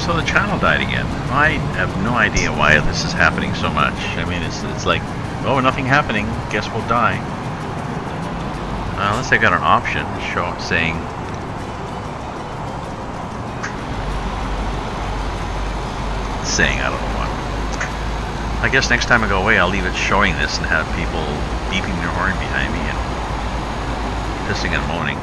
So the channel died again. I have no idea why this is happening so much. I mean, it's like, oh, nothing happening. Guess we'll die. Unless I got an option saying. I don't know what. I guess next time I go away, I'll leave it showing this and have people beeping their horn behind me and pissing and moaning.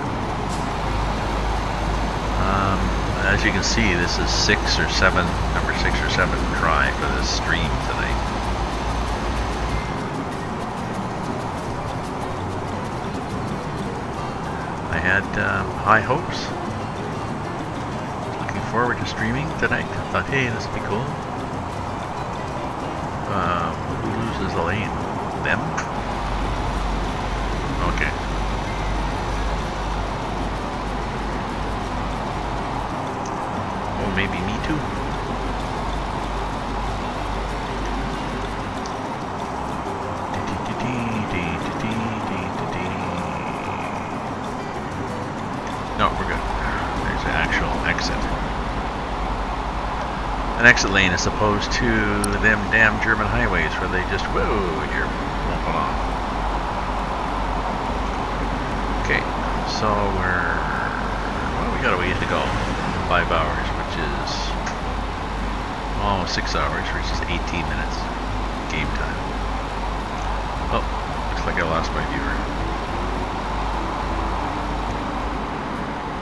As you can see, this is number 6 or 7 try for this stream tonight. I had high hopes. Looking forward to streaming tonight. I thought, hey, this would be cool. Who loses the lane? Them? Okay. Maybe me too. No, we're good. There's an actual exit. An exit lane as opposed to them damn German highways where they just, whoa, you're bumping off. Okay, so we got a ways to go. 5 hours. Is almost 6 hours, which is 18 minutes game time. Oh, looks like I lost my viewer.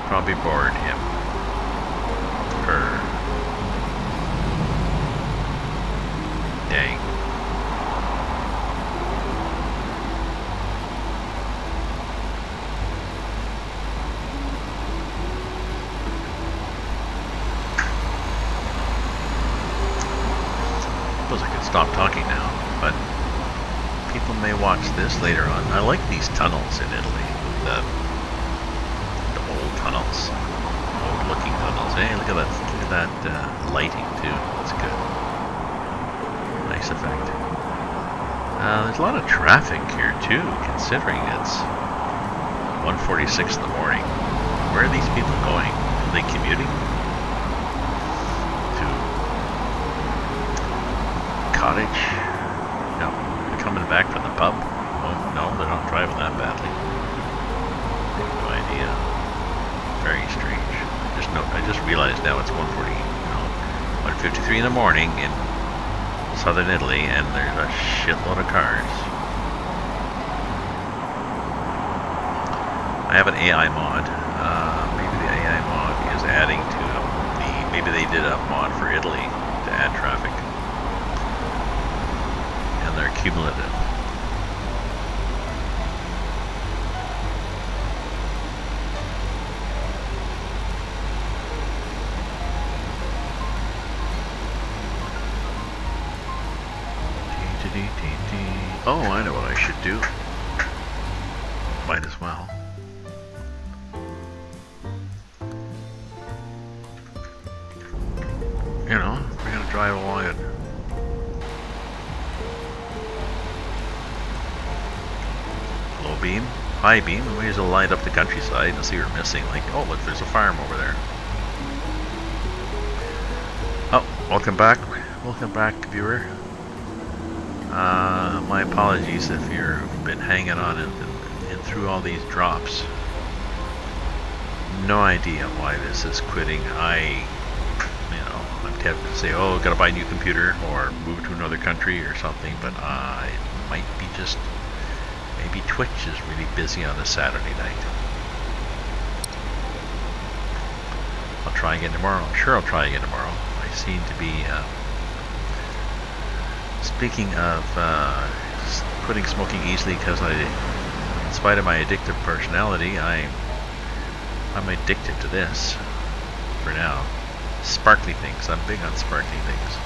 Probably bored him. Her. Dang. Stop talking now, but people may watch this later on. I like these tunnels in Italy, the old tunnels, old-looking tunnels. Hey, look at that lighting too. That's good. Nice effect. There's a lot of traffic here too, considering it's 1:46 in the morning. Where are these people going? Are they commuting? Cottage? No. They're coming back from the pub? Oh, no, they're not driving that badly. No idea. Very strange. I just realized now it's 1:53 in the morning in southern Italy, and there's a shitload of cars. I have an AI mod. Maybe the AI mod is adding to maybe they did a mod for Italy to add traffic. They're cumulative. Oh, I know what I should do. Might as well. You know, we're gonna drive along it. Low beam, high beam, and we just light up the countryside and see what we're missing. Like, oh look, there's a farm over there. Oh, welcome back viewer. My apologies if you've been hanging on and through all these drops. No idea why this is quitting. I'm tempted to say, oh, gotta buy a new computer or move to another country or something, but it might be just maybe Twitch is really busy on a Saturday night. I'll try again tomorrow. I'm sure I'll try again tomorrow. I seem to be speaking of quitting smoking easily because in spite of my addictive personality, I'm addicted to this for now. Sparkly things. I'm big on sparkly things.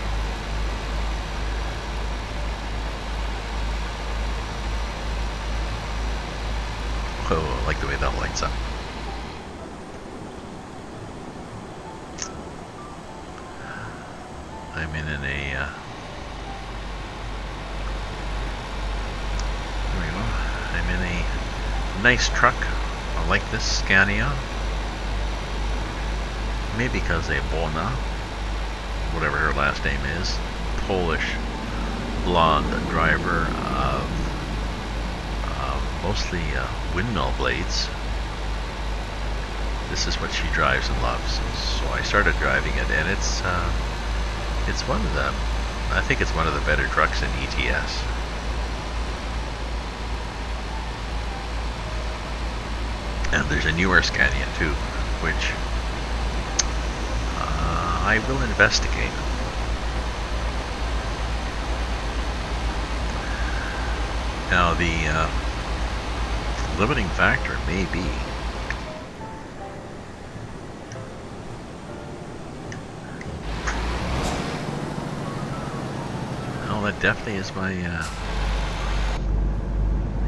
Oh, I like the way that lights up. I'm in a there we go. I'm in a nice truck. I like this Scania. Maybe because they're buona. whatever her last name is, Polish blonde driver of mostly windmill blades. This is what she drives and loves. So I started driving it, and it's one of the, I think it's one of the better trucks in ETS. And there's a newer Scania too, which I will investigate. Now the limiting factor may be that definitely is my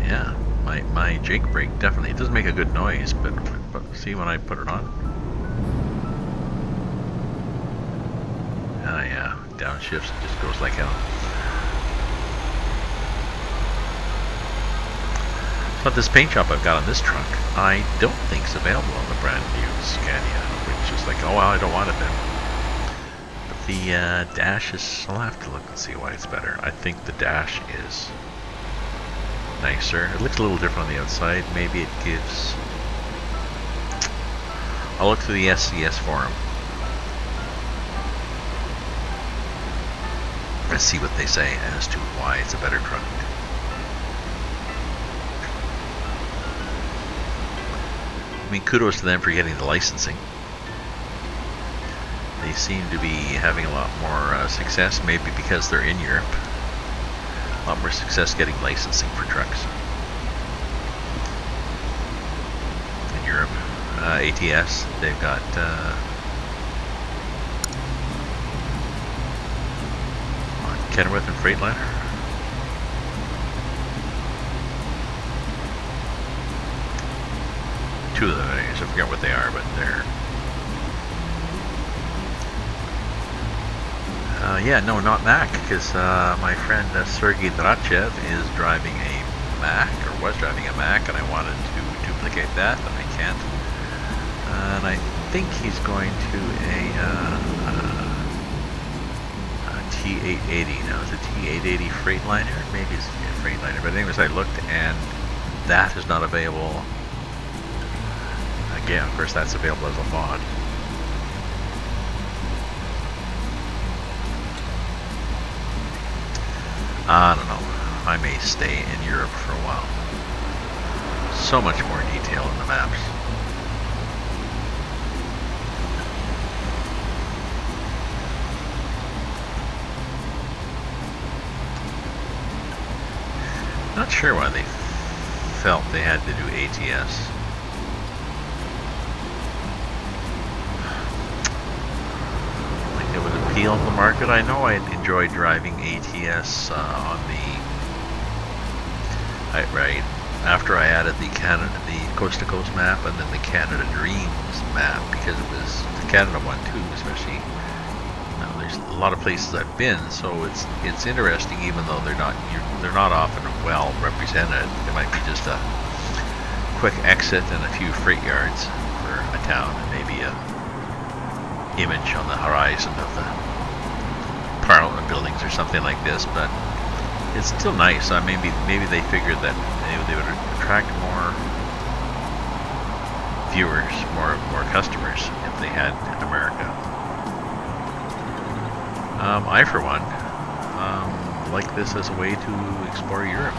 yeah, my jake brake. Definitely, it doesn't make a good noise, but see when I put it on. Yeah, downshifts, it just goes like hell. But this paint job I've got on this truck, I don't think is available on the brand new Scania, which is like, oh well, I don't want it then. The dash is, I'll have to look and see why it's better. I think the dash is nicer. It looks a little different on the outside. Maybe it gives, I'll look through the SCS forum and see what they say as to why it's a better truck. I mean, kudos to them for getting the licensing. They seem to be having a lot more success, maybe because they're in Europe. A lot more success getting licensing for trucks in Europe. ATS, they've got Kenworth and Freightliner. Two of them, I forget what they are, but they're yeah, no, not Mac, because my friend Sergey Drachev is driving a Mac, or was driving a Mac, and I wanted to duplicate that, and I can't. And I think he's going to a T880. Now, is it T880 Freightliner? Maybe it's a Freightliner, but anyways, I looked, and that is not available. Again, of course, that's available as a mod. I don't know. I may stay in Europe for a while. So much more detail in the maps. Not sure why they felt they had to do ATS. Like it would appeal to the market. I know I'd enjoy driving ATS on the right after I added the Coast to Coast map and then the Canada Dreams map, because it was the Canada one too, especially. There's a lot of places I've been, so it's interesting, even though they're not often well represented. It might be just a quick exit and a few freight yards for a town, and maybe a image on the horizon of the Parliament buildings or something like this. But it's still nice. Maybe they figured that they would attract more viewers, more customers if they had America. I, for one, like this as a way to explore Europe.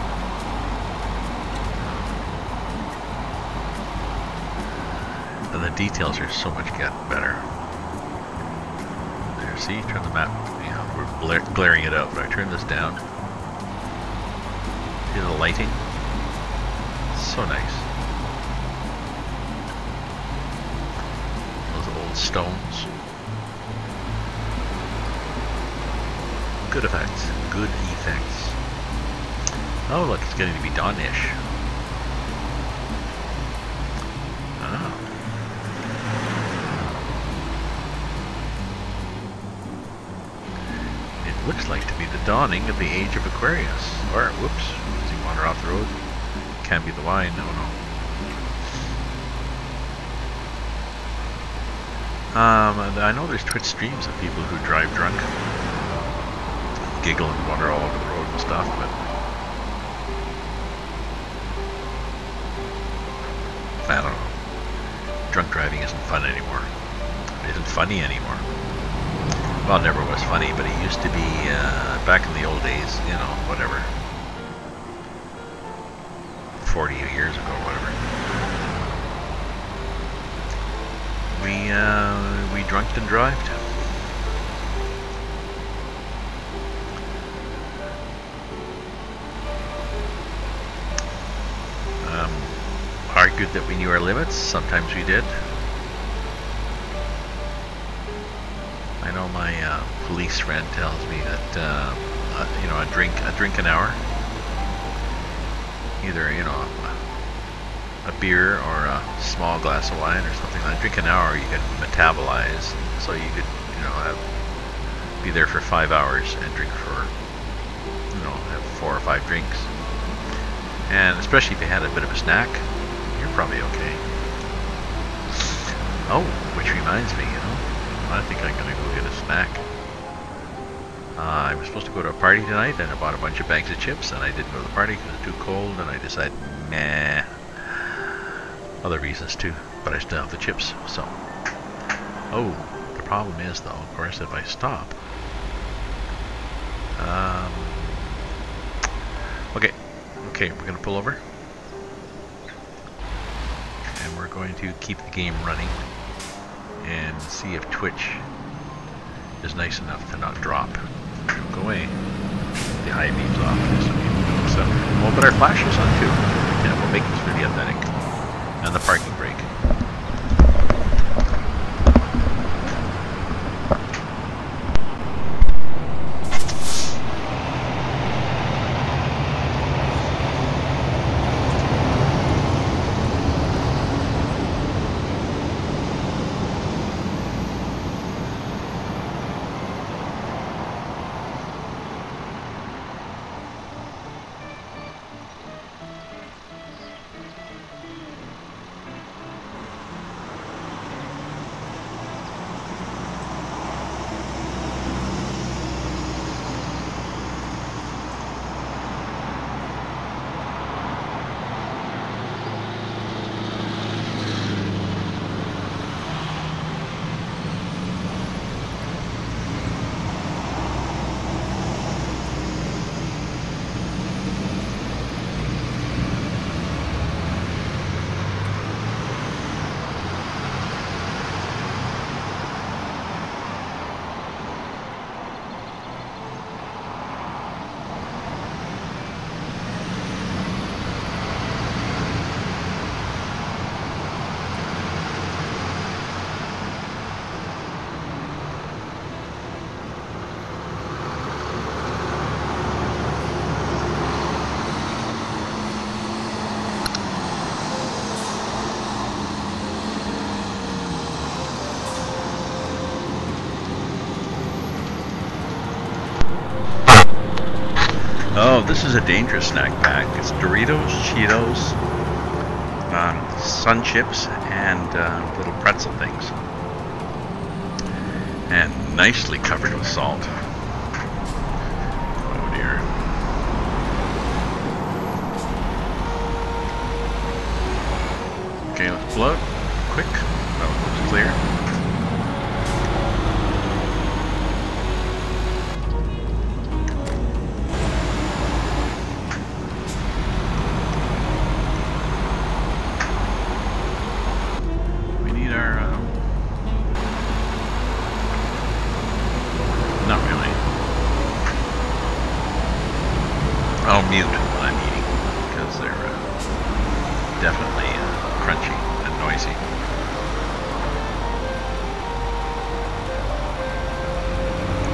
And the details are so much better. There, see, turn the map. You know, we're glaring it out, but I turn this down. See the lighting? So nice. Those old stones. Good effects. Good effects. Oh, look, it's getting to be dawn-ish. Oh. It looks like to be the dawning of the age of Aquarius. Or, whoops, does he wander off the road? Can't be the wine, no. I know there's Twitch streams of people who drive drunk, giggle and wander all over the road and stuff, but I don't know. Drunk driving isn't fun anymore. It isn't funny anymore. Well, it never was funny, but it used to be back in the old days, you know, whatever. 40 years ago, whatever. We drunked and drived. Argued that we knew our limits. Sometimes we did. I know my police friend tells me that you know, a drink an hour, either, you know, a beer or a small glass of wine or something like that. Drink an hour, you can metabolize, so you could, you know, be there for 5 hours and drink for, you know, have 4 or 5 drinks. And especially if you had a bit of a snack, you're probably okay. Oh, which reminds me, you know, I think I'm gonna go get a snack. I was supposed to go to a party tonight, and I bought a bunch of bags of chips, and I didn't go to the party because it was too cold, and I decided, nah. Other reasons too, but I still have the chips, so. Oh, the problem is though, of course, if I stop. Okay, we're gonna pull over. And we're going to keep the game running and see if Twitch is nice enough to not drop. Don't go away. The high beams off. So we'll put our flashes on too. Yeah, we'll make this really authentic. And the parking brake. Oh, this is a dangerous snack pack. It's Doritos, Cheetos, Sun Chips, and little pretzel things. And nicely covered with salt. Oh dear. Okay, let's blow it quick. Oh, it's clear. I'll mute when I'm eating because they're definitely crunchy and noisy.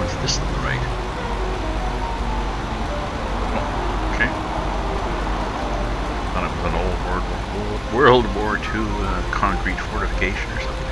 What's this on the right? Oh, okay. Thought it was an old World War II concrete fortification or something.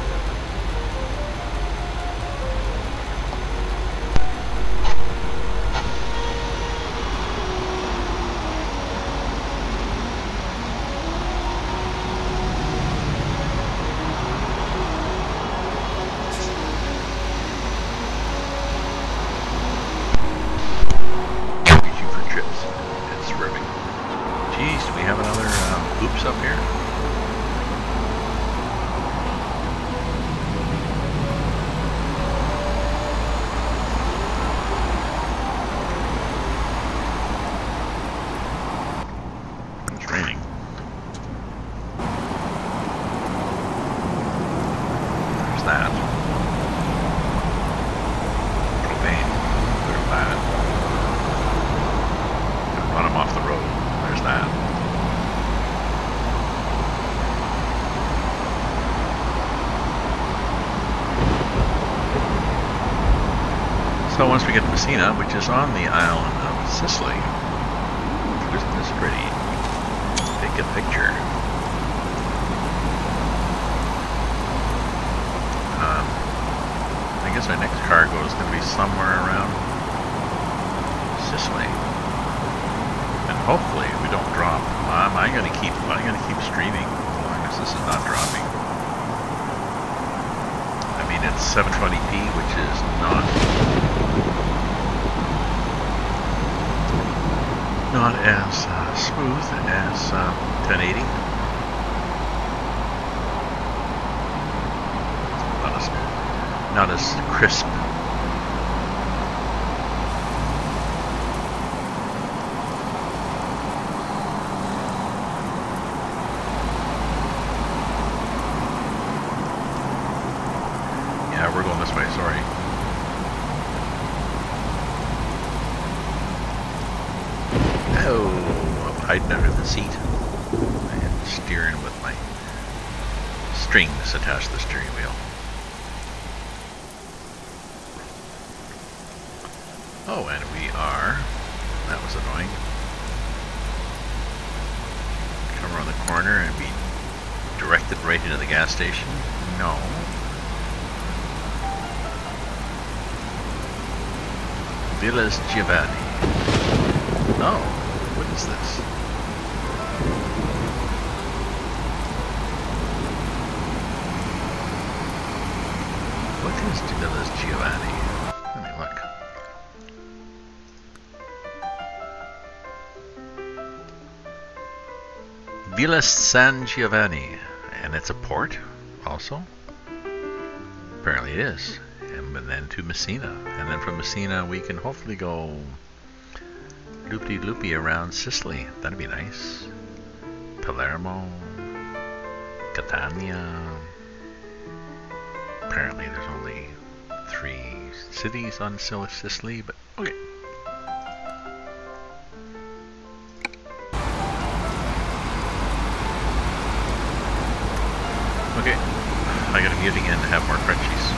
ships up here? It's raining. There's that. Propane. There's that. Gonna run them off the road. There's that. So once we get to Messina, which is on the island of Sicily, isn't this pretty? Take a picture. I guess our next cargo is going to be somewhere around Sicily, and hopefully we don't drop. I'm going to keep streaming as long as this is not dropping. I mean, it's 720p, which is not as smooth as 1080. Not as crisp. Yeah, we're going this way, sorry. Oh, I'm hiding under the seat and steering with my strings attached to the steering wheel. Oh, and we are, that was annoying, come around the corner and be directed right into the gas station. No. Villas Giovanni. Oh, what is this? What is Villas Giovanni? Let me look. Villa San Giovanni, and it's a port also. Apparently it is. And then to Messina, and then from Messina we can hopefully go loopy-loopy around Sicily. That'd be nice. Palermo, Catania. Apparently there's only 3 cities on Sicily, but okay. Okay, I gotta mute again to have more crunchies.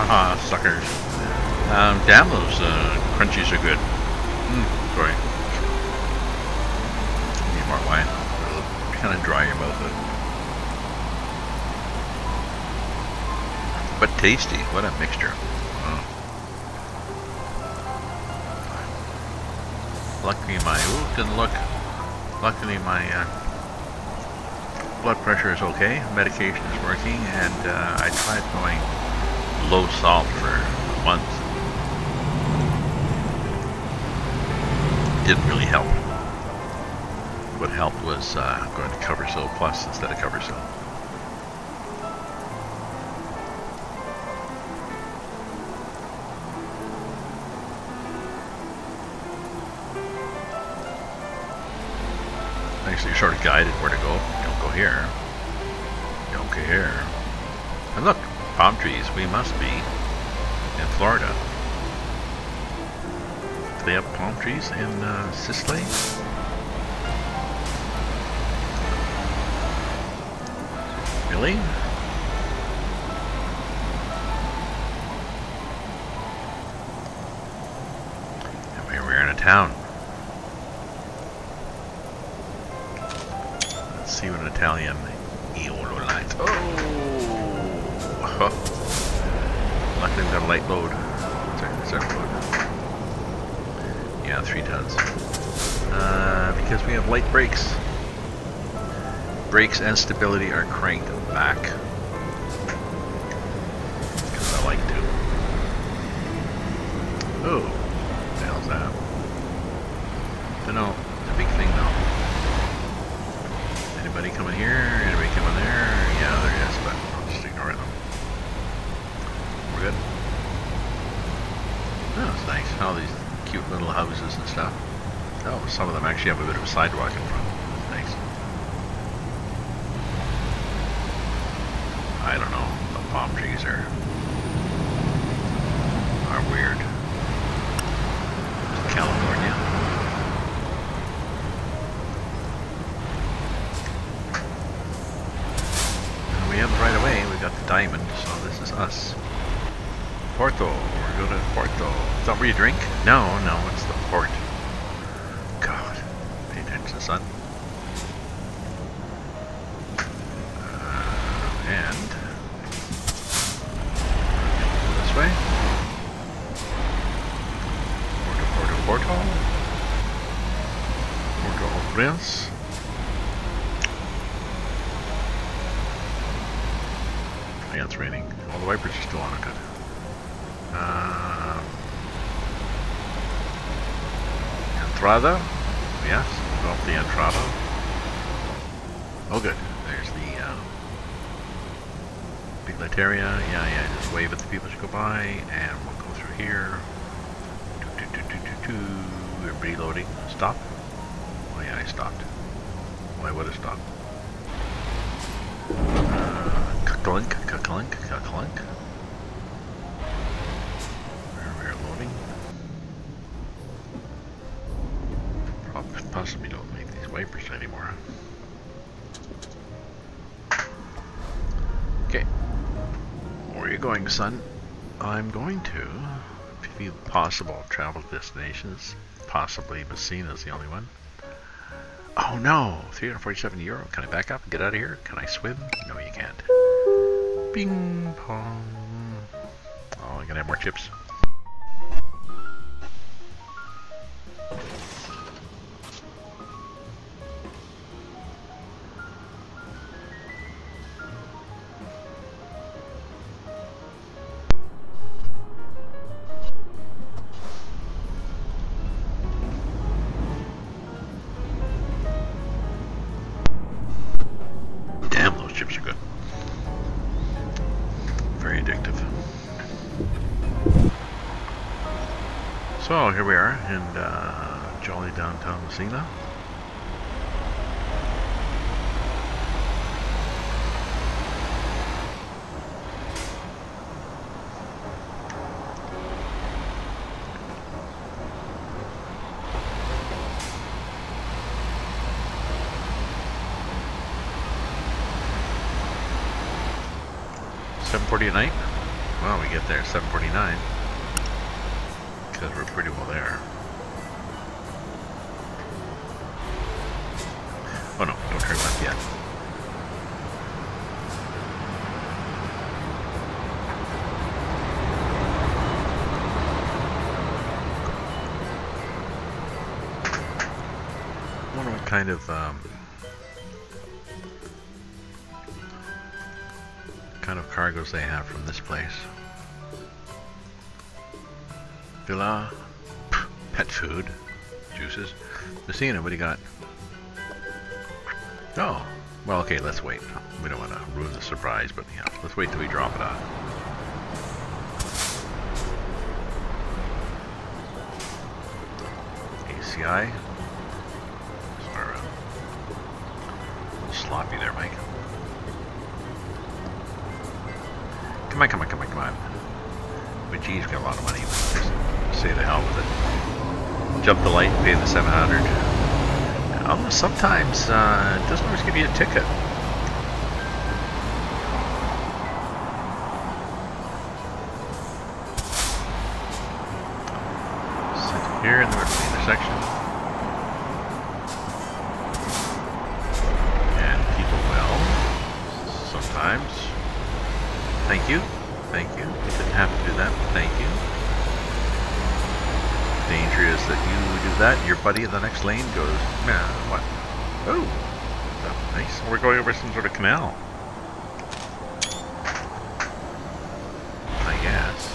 Haha, suckers. Damn, those crunchies are good. Sorry. Need more wine. Kind of dry in your mouth. But tasty. What a mixture. Luckily my blood pressure is okay. Medication is working, and I tried going low salt for a month. Didn't really help. What helped was going to Coversil Plus instead of Coversil. Actually, sort of guided where to go. Don't go here. Don't go here. And look, palm trees. We must be in Florida. Do they have palm trees in Sicily? Really? town. Let's see what an Italian Eolo light. Oh! Luckily we've got a light load. What's our load? Yeah, 3 tons. Because we have light brakes. Brakes and stability are cranked back. Because I like to. Oh, what the hell's that? Don't know. It's a big thing though. Anybody coming here? Anybody coming there? Yeah, there is, but I'll just ignore them. We're good. Oh, it's nice. All these cute little houses and stuff. Oh, some of them actually have a bit of a sidewalk in front. That's nice. I don't know. The palm trees are weird. California. And we have right away. We got the diamond, so this is us. Porto. We're going to Porto. Is that where you drink? No, it's the port. God, pay attention, son. And this way. Porto. Prince. Yeah, it's raining. All the wipers are still on. Good. Entrada. Yes, go up the Entrada. Oh, good. There's the big Lateria. Yeah. Just wave at the people as you go by, and we'll go through here. Everybody loading. Stop. Oh yeah, I stopped. Well, I would have stopped. Cucklink. We're loading. Possibly don't make these wipers anymore. Okay. Where are you going, son? I'm going to few possible travel destinations. Possibly Messina's the only one. Oh no! €347. Can I back up and get out of here? Can I swim? No, you can't. Bing pong. Oh, I'm gonna have more chips. So here we are in jolly downtown Messina. $7:40 at night. Well, we get there at 7:49. Because we're pretty well there. Oh no, don't turn left yet. I wonder what kind of cargoes they have from this place. Villa, pet food, juices. Messina, what do you got? Oh, well, okay, let's wait. We don't want to ruin the surprise, but yeah, let's wait till we drop it off. ACI. Sorry, a little sloppy there, Mike. Come on. But geez, we've got a lot of money. Just say the hell with it. Jump the light, pay the 700. Sometimes it doesn't always give you a ticket. Sit here in the Martinez. intersection. And people will sometimes. Thank you. Thank you. You didn't have to do that. Thank you. Danger is that you do that, your buddy in the next lane goes, nah, what? Oh, that's nice. We're going over some sort of canal. I guess.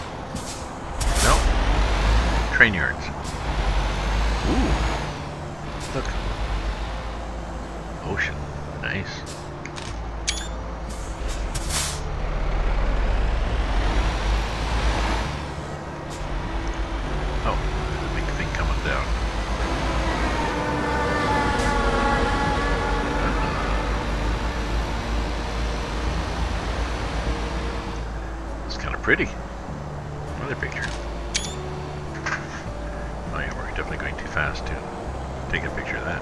No. Train yards. Ooh. Look. Ocean. Nice. Pretty. Another picture. Oh yeah, we're definitely going too fast to take a picture of that.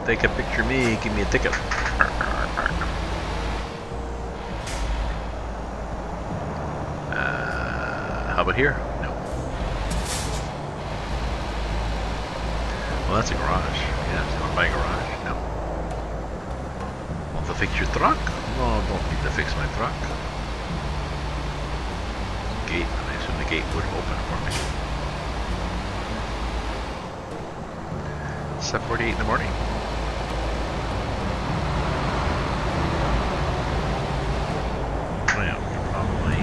Take a picture of me, give me a ticket. How about here? No. Well, that's a garage. Yeah, it's not my garage. No. Want to fix your truck? No, don't need to fix my truck. Gate, and I assume the gate would open for me. 7:48 in the morning. Oh yeah, we can probably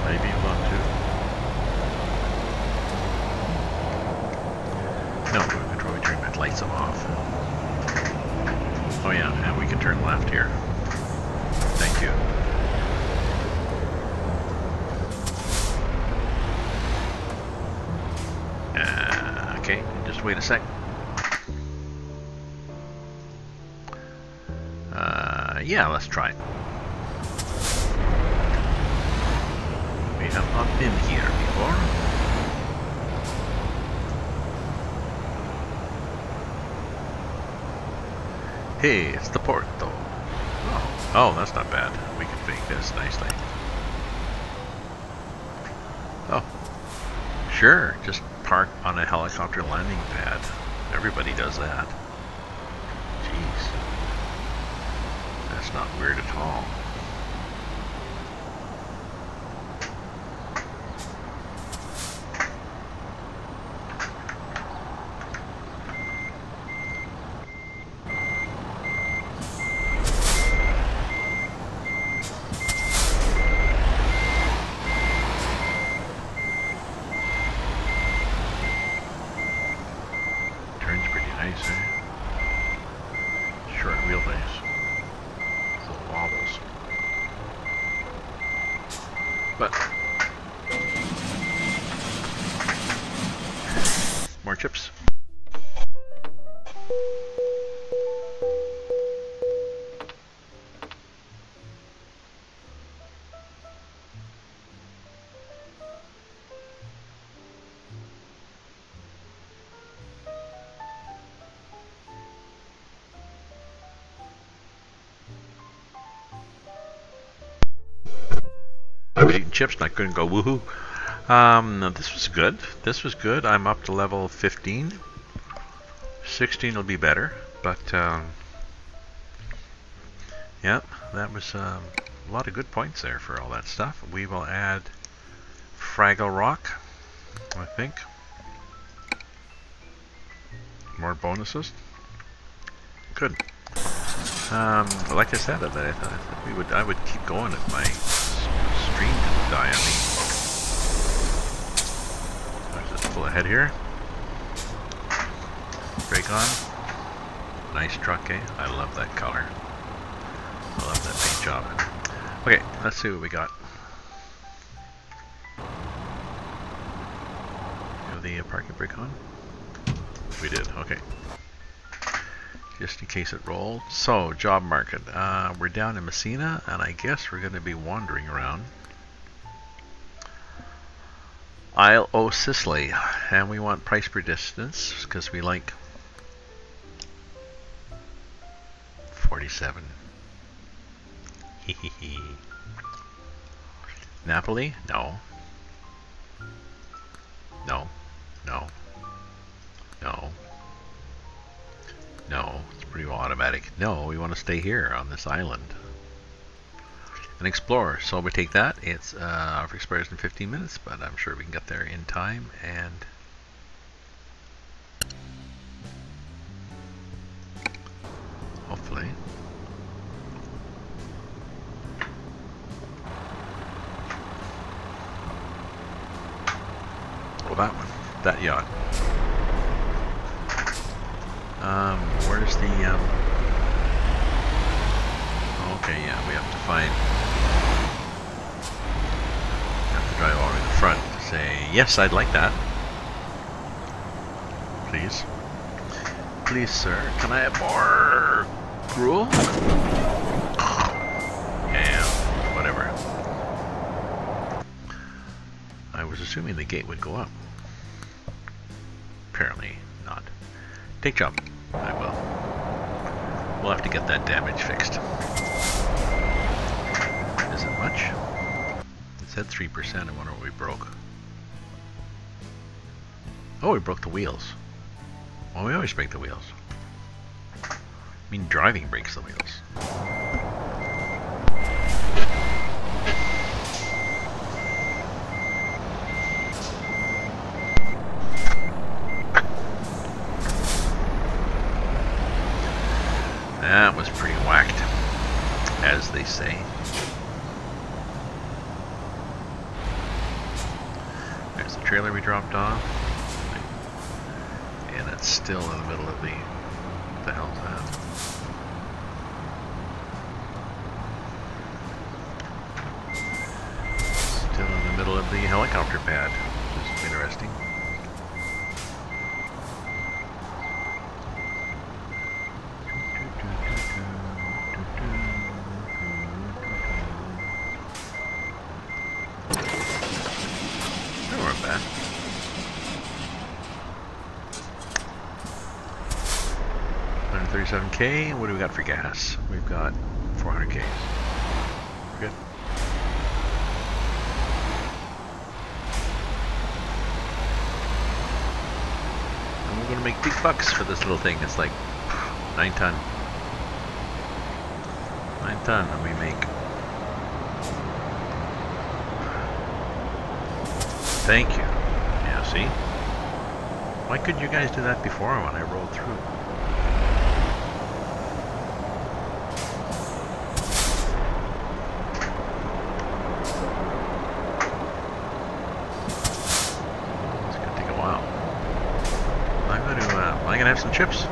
maybe want to. No, we can probably turn the lights off. Oh yeah, and we can turn left here. Thank you. Okay, just wait a sec. Yeah, let's try it. We have not been here before. Hey, it's the port though. Oh, that's not bad. We can fake this nicely. Oh, sure, just park on a helicopter landing pad. Everybody does that. Jeez. That's not weird at all. Short wheelbase. Little wobbles. But more chips. I'm eating chips and I couldn't go woohoo. This was good. This was good. I'm up to level 15. 16 will be better, but yeah, that was a lot of good points there for all that stuff. We will add Fraggle Rock, I think. More bonuses. Good. Like I said, I would keep going if my stream didn't die on me. I'll just pull ahead here. Brake on. Nice truck, eh? I love that color. I love that paint job. Okay, let's see what we got. Have the parking brake on? We did, okay. Just in case it rolled. So, job market. We're down in Messina, and I guess we're going to be wandering around Isle o Sicily, and we want price per distance because we like 47. Hehehe. Napoli? No. No. No. No. No. It's pretty well automatic. No, we want to stay here on this island. And explore. So we take that. It's offer expires in 15 minutes, but I'm sure we can get there in time. And hopefully. Well, that one. That yacht. Where's the okay, yeah, we have to find. Have to drive all the way to the front to say, yes, I'd like that. Please. Please, sir, can I have more gruel? Yeah, whatever. I was assuming the gate would go up. Apparently not. Take job. I will. We'll have to get that damage fixed. Isn't much. It said 3%. I wonder what we broke. Oh, we broke the wheels. Well, we always break the wheels. I mean, driving breaks the wheels. That was pretty whacked, as they say. There's the trailer we dropped off. And it's still in the middle of the... What the hell's that? Still in the middle of the helicopter pad, which is interesting. $37K. What do we got for gas? We've got 400K. Good. And we're gonna make big bucks for this little thing. It's like 9 ton. 9 ton, and we make. Thank you. Yeah, see? Why couldn't you guys do that before when I rolled through? Have some chips.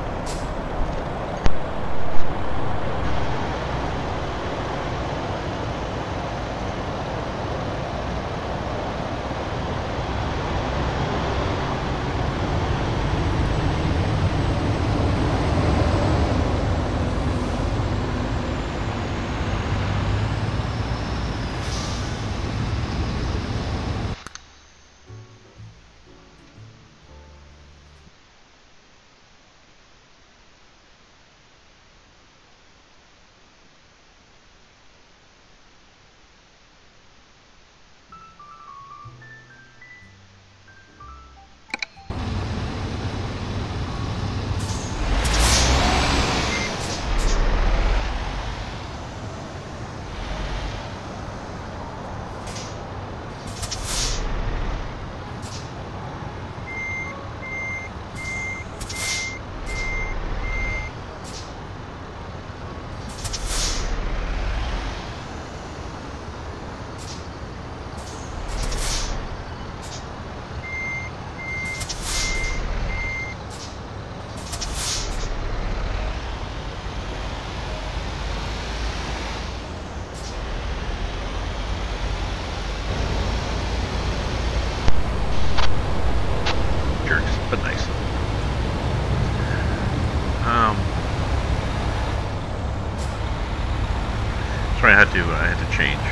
Sorry, I had to change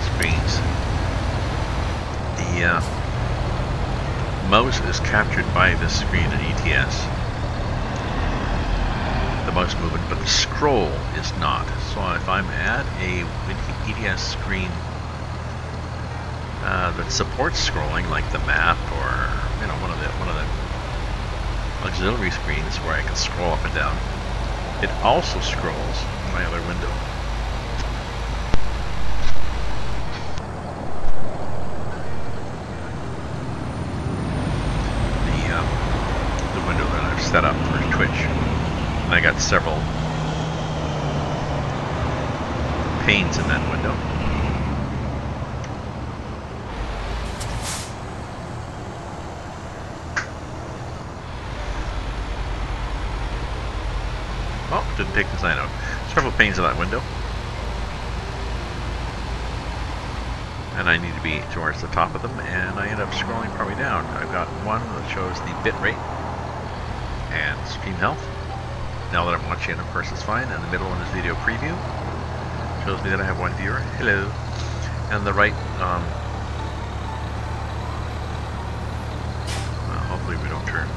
screens. The mouse is captured by the screen in ETS, the mouse movement, but the scroll is not. So if I'm at a ETS screen that supports scrolling, like the map or one of the auxiliary screens where I can scroll up and down. It also scrolls in my other window. The window that I've set up for Twitch, and I got several panes in that window. Oh, didn't take the sign out. Several panes in that window. And I need to be towards the top of them, and I end up scrolling probably down. I've got one that shows the bit rate and stream health. Now that I'm watching it, of course, it's fine. And the middle one is video preview. Shows me that I have one viewer. Hello. And the right, well, hopefully we don't turn.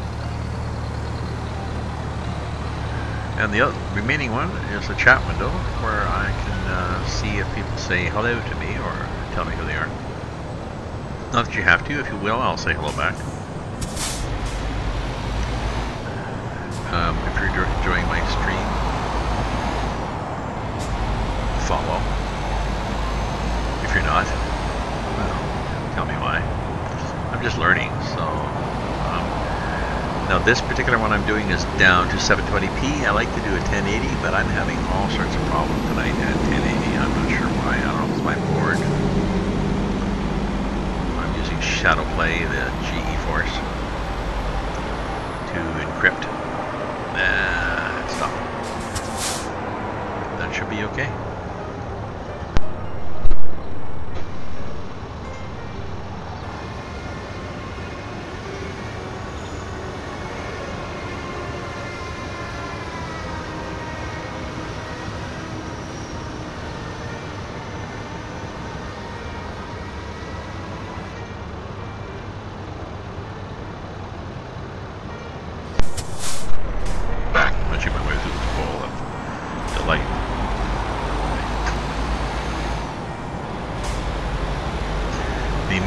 And the remaining one is a chat window where I can see if people say hello to me or tell me who they are. Not that you have to. If you will, I'll say hello back. If you're enjoying my stream, follow. If you're not, well, tell me why. I'm just learning, so... Now this particular one I'm doing is down to 720p. I like to do a 1080, but I'm having all sorts of problems tonight at 1080. I'm not sure why. I don't know if it's my board. I'm using Shadowplay, the GeForce, to encrypt. Stop. That should be okay.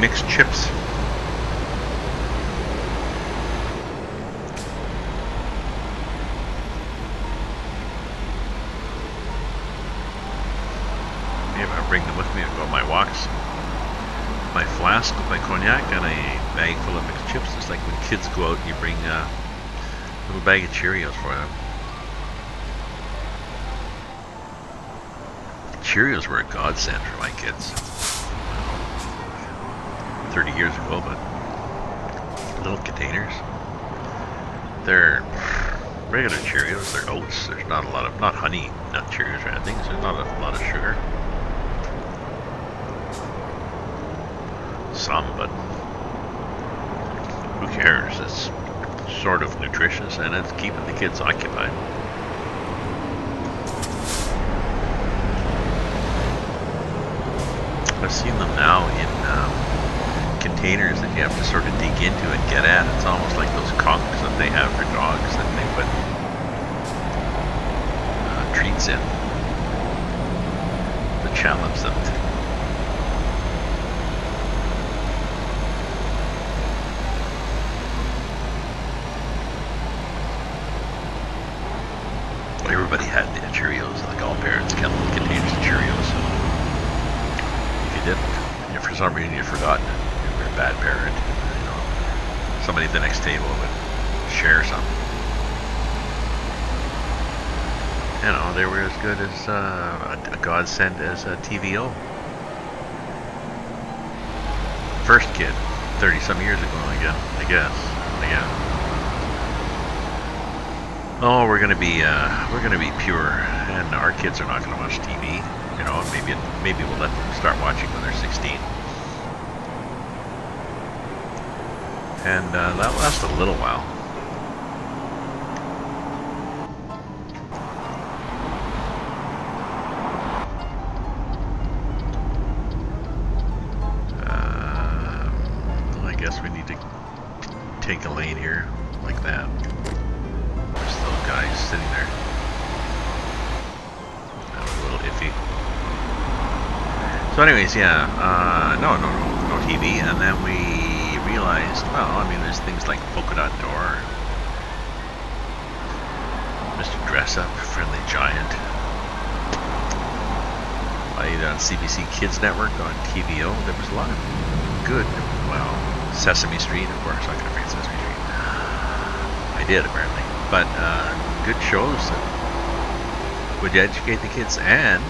Mixed chips. Maybe I'll bring them with me and go on my walks. My flask with my cognac and a bag full of mixed chips. It's like when kids go out and you bring a little bag of Cheerios for them. Cheerios were a godsend for my kids. 30 years ago, but little containers. They're regular Cheerios, they're oats. There's not a lot of, not honey nut Cheerios or anything, so there's not a lot of sugar. Some, but who cares? It's sort of nutritious and it's keeping the kids occupied. I've seen them now in containers that you have to sort of dig into and get at. It's almost like those conchs that they have for dogs that they put treats in to challenge them. Everybody had the Cheerios, like all parents kept containers of Cheerios. If you didn't, for some reason you'd forgotten it. Bad parent, somebody at the next table would share some. They were as good as a godsend as a TVO. First kid, 30 some years ago, I guess. Oh, we're gonna be pure, and our kids are not gonna watch TV. Maybe we'll let them start watching when they're 16. And that'll last a little while. Well, I guess we need to take a lane here, like that. There's those guys sitting there. That was a little iffy. So anyways, yeah, no TV, and then we realized, well, I mean, there's things like Polka Dot Door, Mr. Dress Up, Friendly Giant, either on CBC Kids Network, on TVO. There was a lot of good, well, Sesame Street, of course. I could forget Sesame Street. I did, apparently. But good shows that would educate the kids and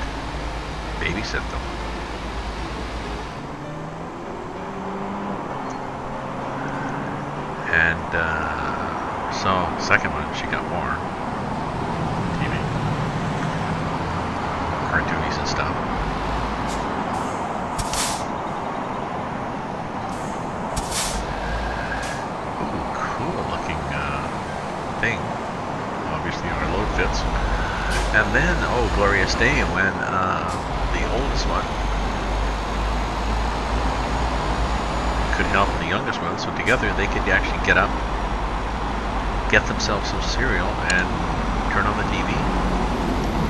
babysit them. And so, second one, she got more TV, cartoonies and stuff. Ooh, cool looking thing. Obviously our load fits. And then, oh, glorious day when the oldest one could help the youngest one, so together they could actually get up, get themselves some cereal, and turn on the TV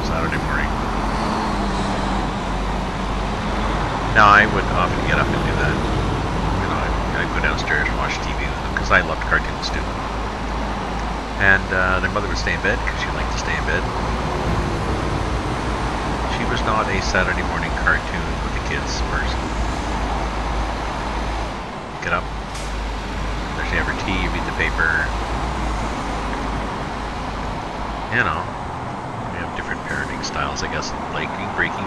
Saturday morning. Now I would often get up and do that. You know, I'd go downstairs and watch TV with them because I loved cartoons too. And their mother would stay in bed because she liked to stay in bed. She was not a Saturday morning cartoon with the kids person. Get up, actually have her tea, read the paper. You know, we have different parenting styles, I guess. Like breaking.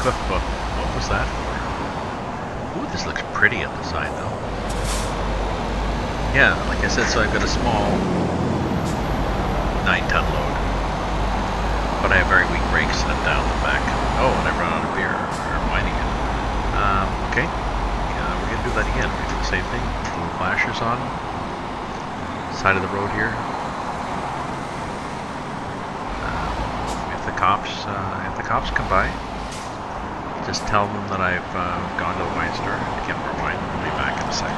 What was that for? Ooh, this looks pretty on the side though. Yeah, like I said, so I've got a small 9-ton load, but I have very weak brakes and down the back. Oh, and I've run out of beer, or wine again. Okay, we're going to do that again. We're going to do the same thing. Little flashers on. Side of the road here. If the cops come by, just tell them that I've gone to the wine store to get more wine. I'll be back in a sec.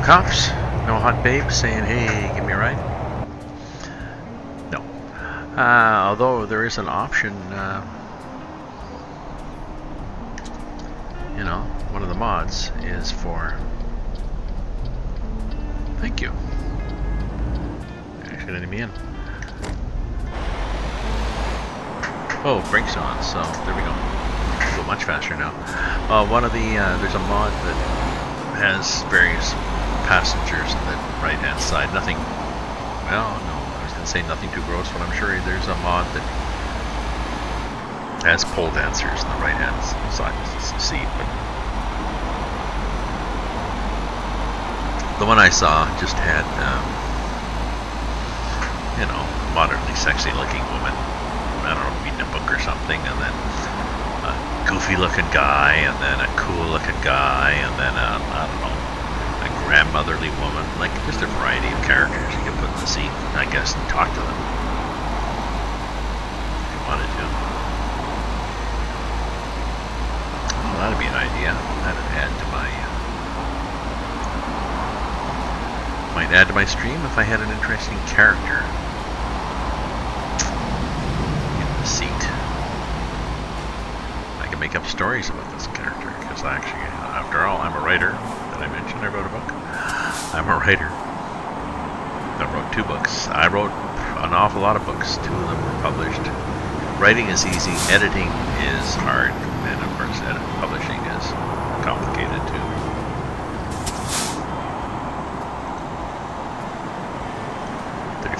Cops, no hot babe saying, hey, give me a ride. No. Although there is an option, you know, one of the mods is for, thank you. Actually letting me in. Oh, brakes on, so there we go. Go much faster now. One of the, there's a mod that has various passengers on the right hand side. Nothing, well, no, I was going to say nothing too gross, but I'm sure there's a mod that has pole dancers on the right hand side seat. But the one I saw just had, you know, moderately sexy looking woman, I don't know, reading a book or something, and then a goofy looking guy, and then a cool looking guy, and then a, I don't know, a grandmotherly woman, like just a variety of characters you can put in the seat, I guess, and talk to them if you wanted to. Oh, that'd be an idea. That'd add to my might add to my stream if I had an interesting character in the seat. I can make up stories about this character because actually, after all, I'm a writer. Did I mention I wrote a book? I'm a writer. I wrote 2 books. I wrote an awful lot of books. 2 of them were published. Writing is easy. Editing is hard. And of course, publishing is complicated too.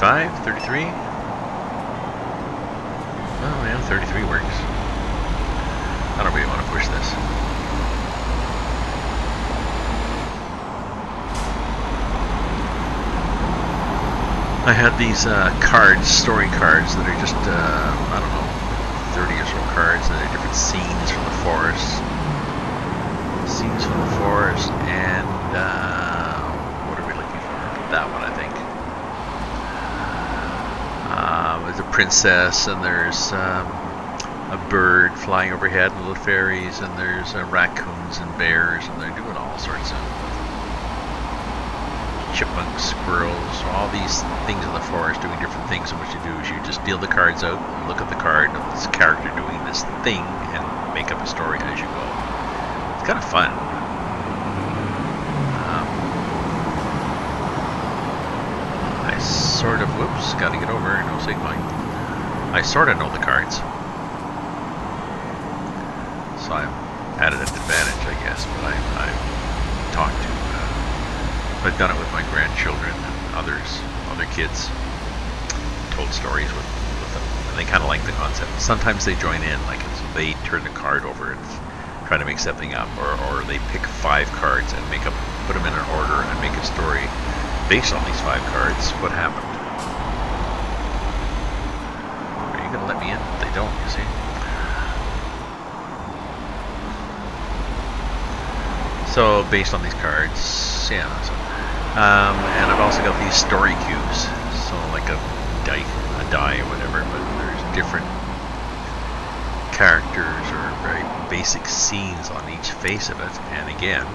35, 33? Oh yeah, 33 works. I don't really want to push this. I had these cards, story cards, that are just, I don't know, 30 or so cards that are different scenes from the forest. Scenes from the forest, and what are we looking for? That one, I think. There's a princess, and there's a bird flying overhead, and little fairies, and there's raccoons and bears, and they're doing all sorts of chipmunks, squirrels, all these things in the forest doing different things. And what you do is you just deal the cards out, look at the card of this character doing this thing, and make up a story as you go. It's kind of fun. I sort of, whoops, gotta get over, no signaling. I sort of know the cards. So I'm at an advantage, I guess, but I've talked to, I've done it with my grandchildren and other kids, told stories with them, and they kind of like the concept. Sometimes they join in, like they turn the card over and try to make something up, or they pick 5 cards and put them in an order and make a story based on these 5 cards. What happened? Are you gonna let me in? They don't, you see. So based on these cards, yeah. So, and I've also got these story cubes, so like a die or whatever, but there's different characters or very basic scenes on each face of it. And again,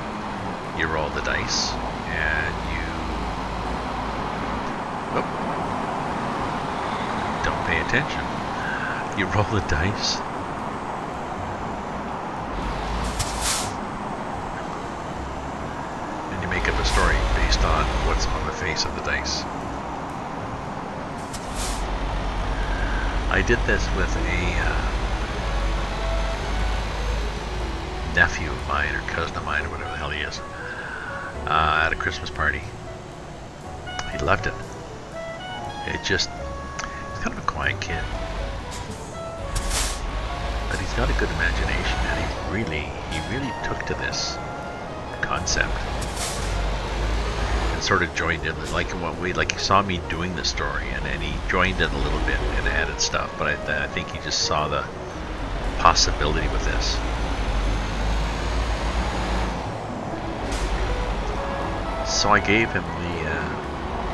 you roll the dice and you don't pay attention. You roll the dice. And you make up a story based on what's on the face of the dice. I did this with a nephew of mine or cousin of mine or whatever the hell he is at a Christmas party. He loved it. He's kind of a quiet kid, but he's got a good imagination, and he really took to this concept and sort of joined in, like he saw me doing the story, and he joined in a little bit and added stuff. But I think he just saw the possibility with this. So I gave him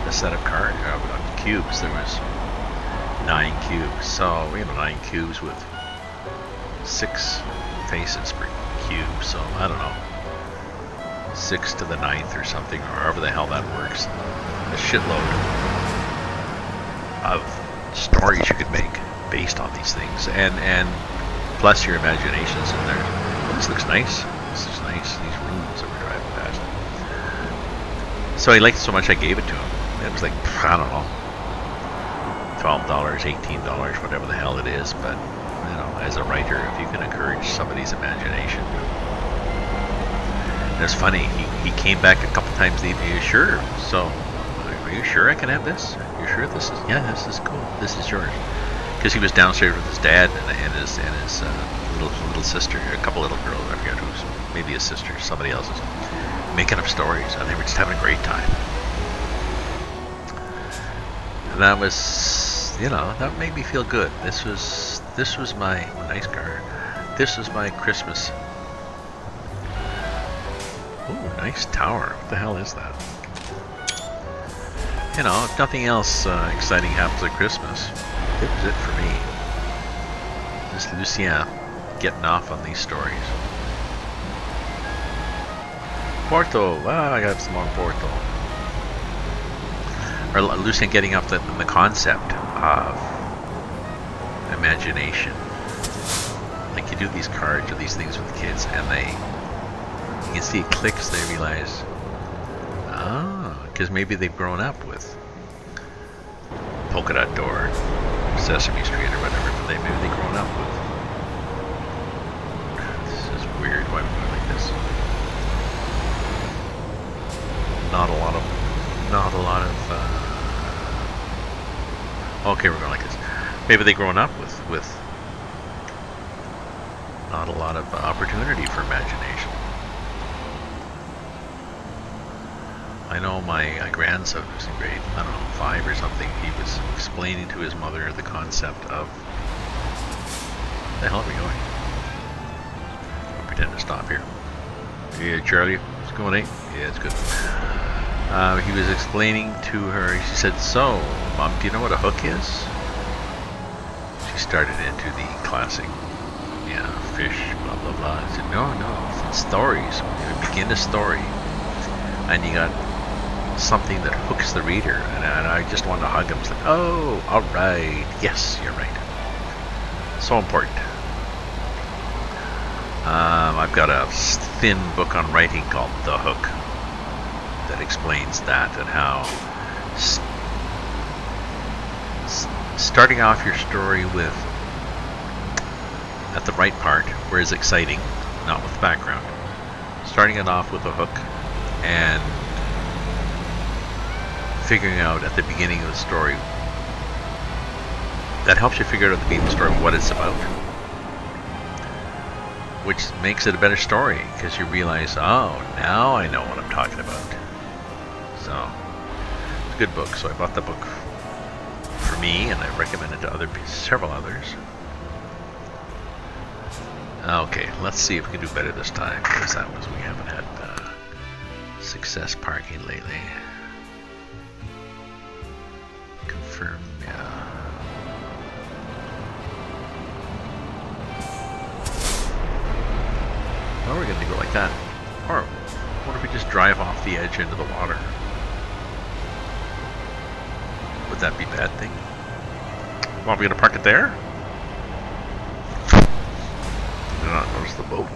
the set of cards of cubes. There was 9 cubes, so we have 9 cubes with 6 faces per cube. So I don't know, 6 to the 9th or something, or however the hell that works. A shitload of stories you could make based on these things, and plus your imaginations in there. Oh, this looks nice. This is nice. These rooms that we're driving past. So he liked it so much I gave it to him. It was like, I don't know, $12, $18, whatever the hell it is. But you know, as a writer, if you can encourage somebody's imagination. And it's funny, he came back a couple times. Are you sure? So, are you sure I can have this? Are you sure this is? Yeah, this is cool. This is yours. Because he was downstairs with his dad and his little sister, a couple little girls. I forget who's, maybe his sister, somebody else's, making up stories, and they were just having a great time. And that was, you know, that made me feel good. This was my nice car. This was my Christmas. Ooh, nice tower. What the hell is that? You know, if nothing else exciting happens at Christmas, this was it for me. This Lucien getting off on these stories. Porto. Ah, I got some on Porto. Or Lucien getting off the concept of imagination. Like you do these cards or these things with kids, and you can see it clicks. They realize, because maybe they've grown up with Polka Dot Door, Sesame Street, or whatever. But maybe they've grown up with. This is weird. Why would I like this? Not a lot of okay, we're going like this. Maybe they've grown up with not a lot of opportunity for imagination. I know my grandson was in grade, I don't know, 5 or something. He was explaining to his mother the concept of, the hell are we going? I'll pretend to stop here. Yeah, Charlie, it's going, eh? Yeah, it's good. He was explaining to her, she said, so, Mom, do you know what a hook is? She started into the classic, yeah, fish, blah, blah, blah. I said, no, it's in stories. You begin a story, and you got something that hooks the reader, and I just wanted to hug him. It's like, oh, all right, yes, you're right. So important. I've got a thin book on writing called The Hook that explains that and how starting off your story with at the right part where it's exciting, not with the background. Starting it off with a hook and figuring out at the beginning of the story, that helps you figure out at the beginning of the story what it's about, which makes it a better story because you realize, oh, now I know what I'm talking about. So it's a good book. So I bought the book for me, and I recommend it to several others. Okay, let's see if we can do better this time, because we haven't had success parking lately. Confirm, yeah. Oh, we're going to go like that. Or what if we just drive off the edge into the water? Would that be a bad thing? Well, are we going to park it there? Did not notice the boat.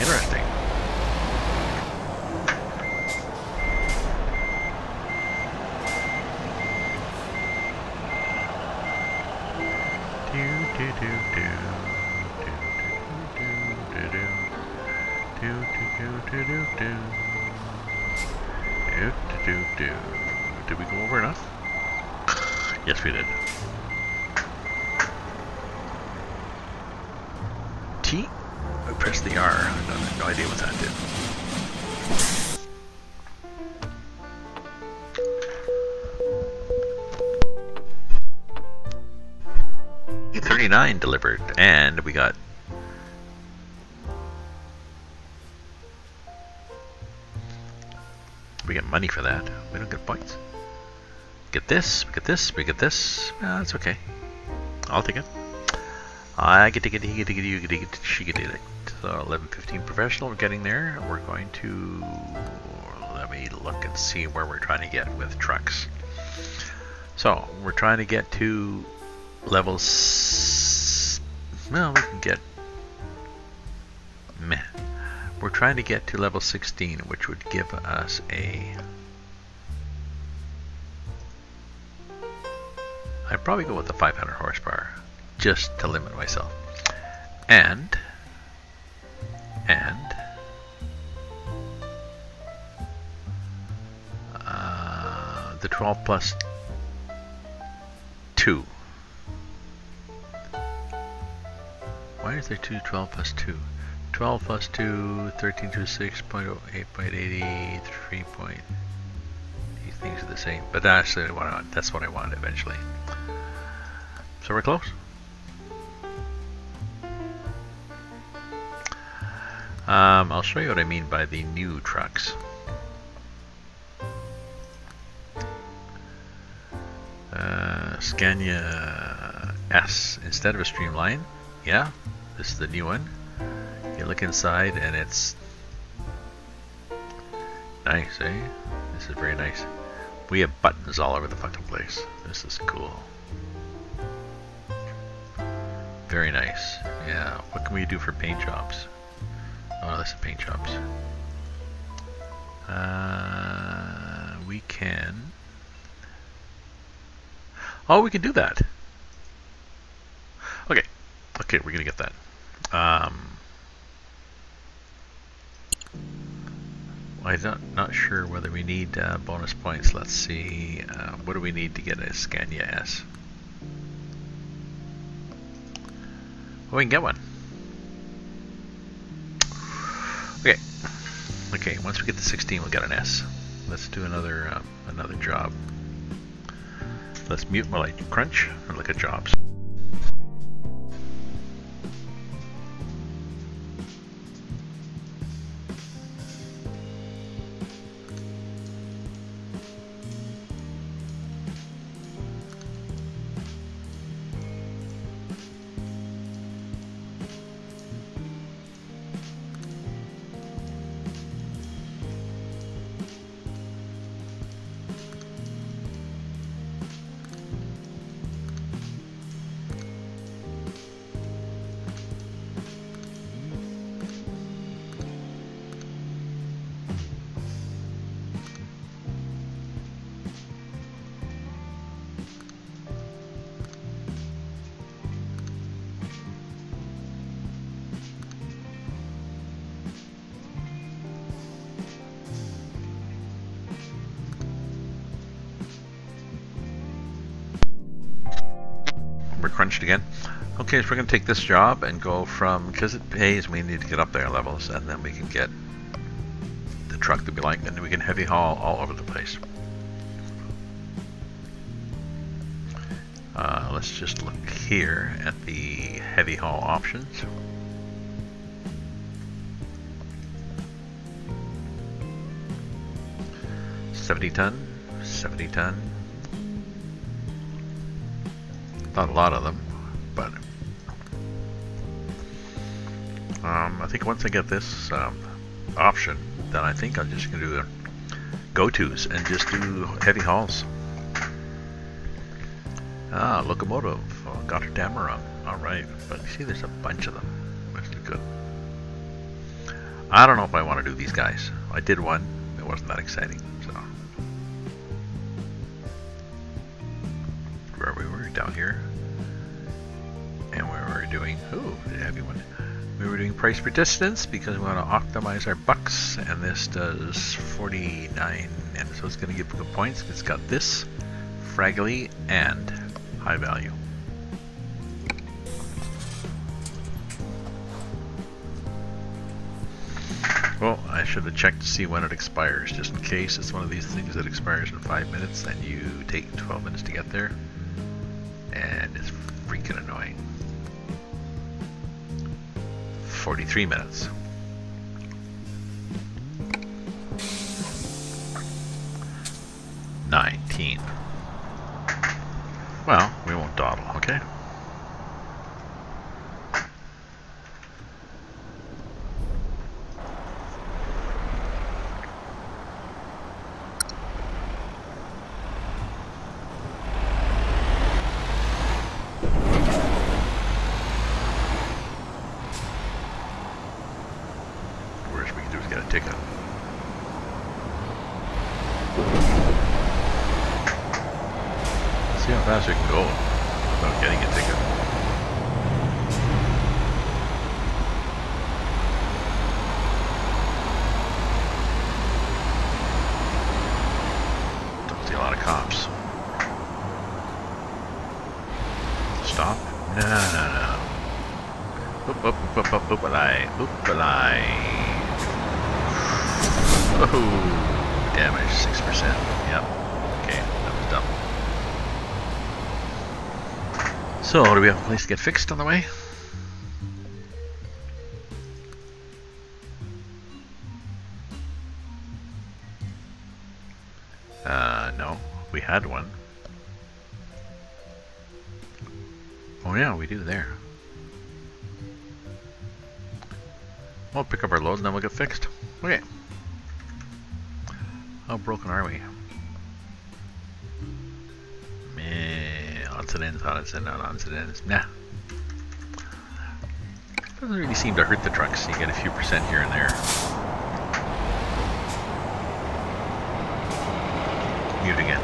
Interesting. Did we go over enough? Yes, we did. T? I pressed the R. I have no idea what that did. 39 delivered, and we got money for that. We don't get points. Get this, we get this, we get this. That's okay. I'll take it. I get to get, he get to get, you get to get, she get it. So 11:15 professional, we're getting there. We're going to, let me look and see where we're trying to get with trucks. So we're trying to get to level, well, we can get, meh. We're trying to get to level 16, which would give us a, I'd probably go with the 500 horsepower, just to limit myself. And the 12 plus 2. Why is there 12 plus 2? 12 plus 2, 13 to 6.08.80, 3 point. These things are the same, but that's what I want eventually. So we're close. I'll show you what I mean by the new trucks. Scania S instead of a Streamline. Yeah, this is the new one. You look inside and it's nice, eh? This is very nice. We have buttons all over the fucking place. This is cool. Very nice. Yeah, what can we do for paint jobs? Oh, this is paint jobs. We can... Oh, we can do that. Okay, we're gonna get that. I'm not sure whether we need bonus points. Let's see. What do we need to get a Scania S? Well, we can get one. Okay. Okay. Once we get to 16, we'll get an S. Let's do another job. Let's mute while I crunch and look at jobs. We're crunched again. Okay, so we're going to take this job and go from, because it pays, we need to get up there levels, and then we can get the truck that we like, and then we can heavy haul all over the place. Let's just look here at the heavy haul options. $70 ton, 70 ton. Not a lot of them, but I think once I get this option, then I think I'm just going to do go-tos and just do heavy hauls. Ah, locomotive, Catania. Alright, but you see there's a bunch of them, which is good. I don't know if I want to do these guys. I did one, it wasn't that exciting, so. Where we were, down here. And we were doing, ooh, the heavy one. We were doing price per distance because we want to optimize our bucks, and this does 49, and so it's going to give good points. It's got this, fraggly, and high value. Well, I should have checked to see when it expires, just in case it's one of these things that expires in 5 minutes and you take 12 minutes to get there. And it's freaking annoying. 43 minutes. $19. Well, we won't dawdle, okay? Worst we can do is get a ticket. See how fast we can go without getting a ticket. Don't see a lot of cops. Stop? No. Oop, oop, oop, oop, oop, alai. Oop, alai. Oh, damage 6%. Yep. Okay, that was dumb. So, do we have a place to get fixed on the way? No. We had one. Oh yeah, we do there. We'll pick up our load and then we'll get fixed. Okay. How broken are we? Odds and ends, odds and ends. Nah. Doesn't really seem to hurt the trucks. You get a few percent here and there. Mute again.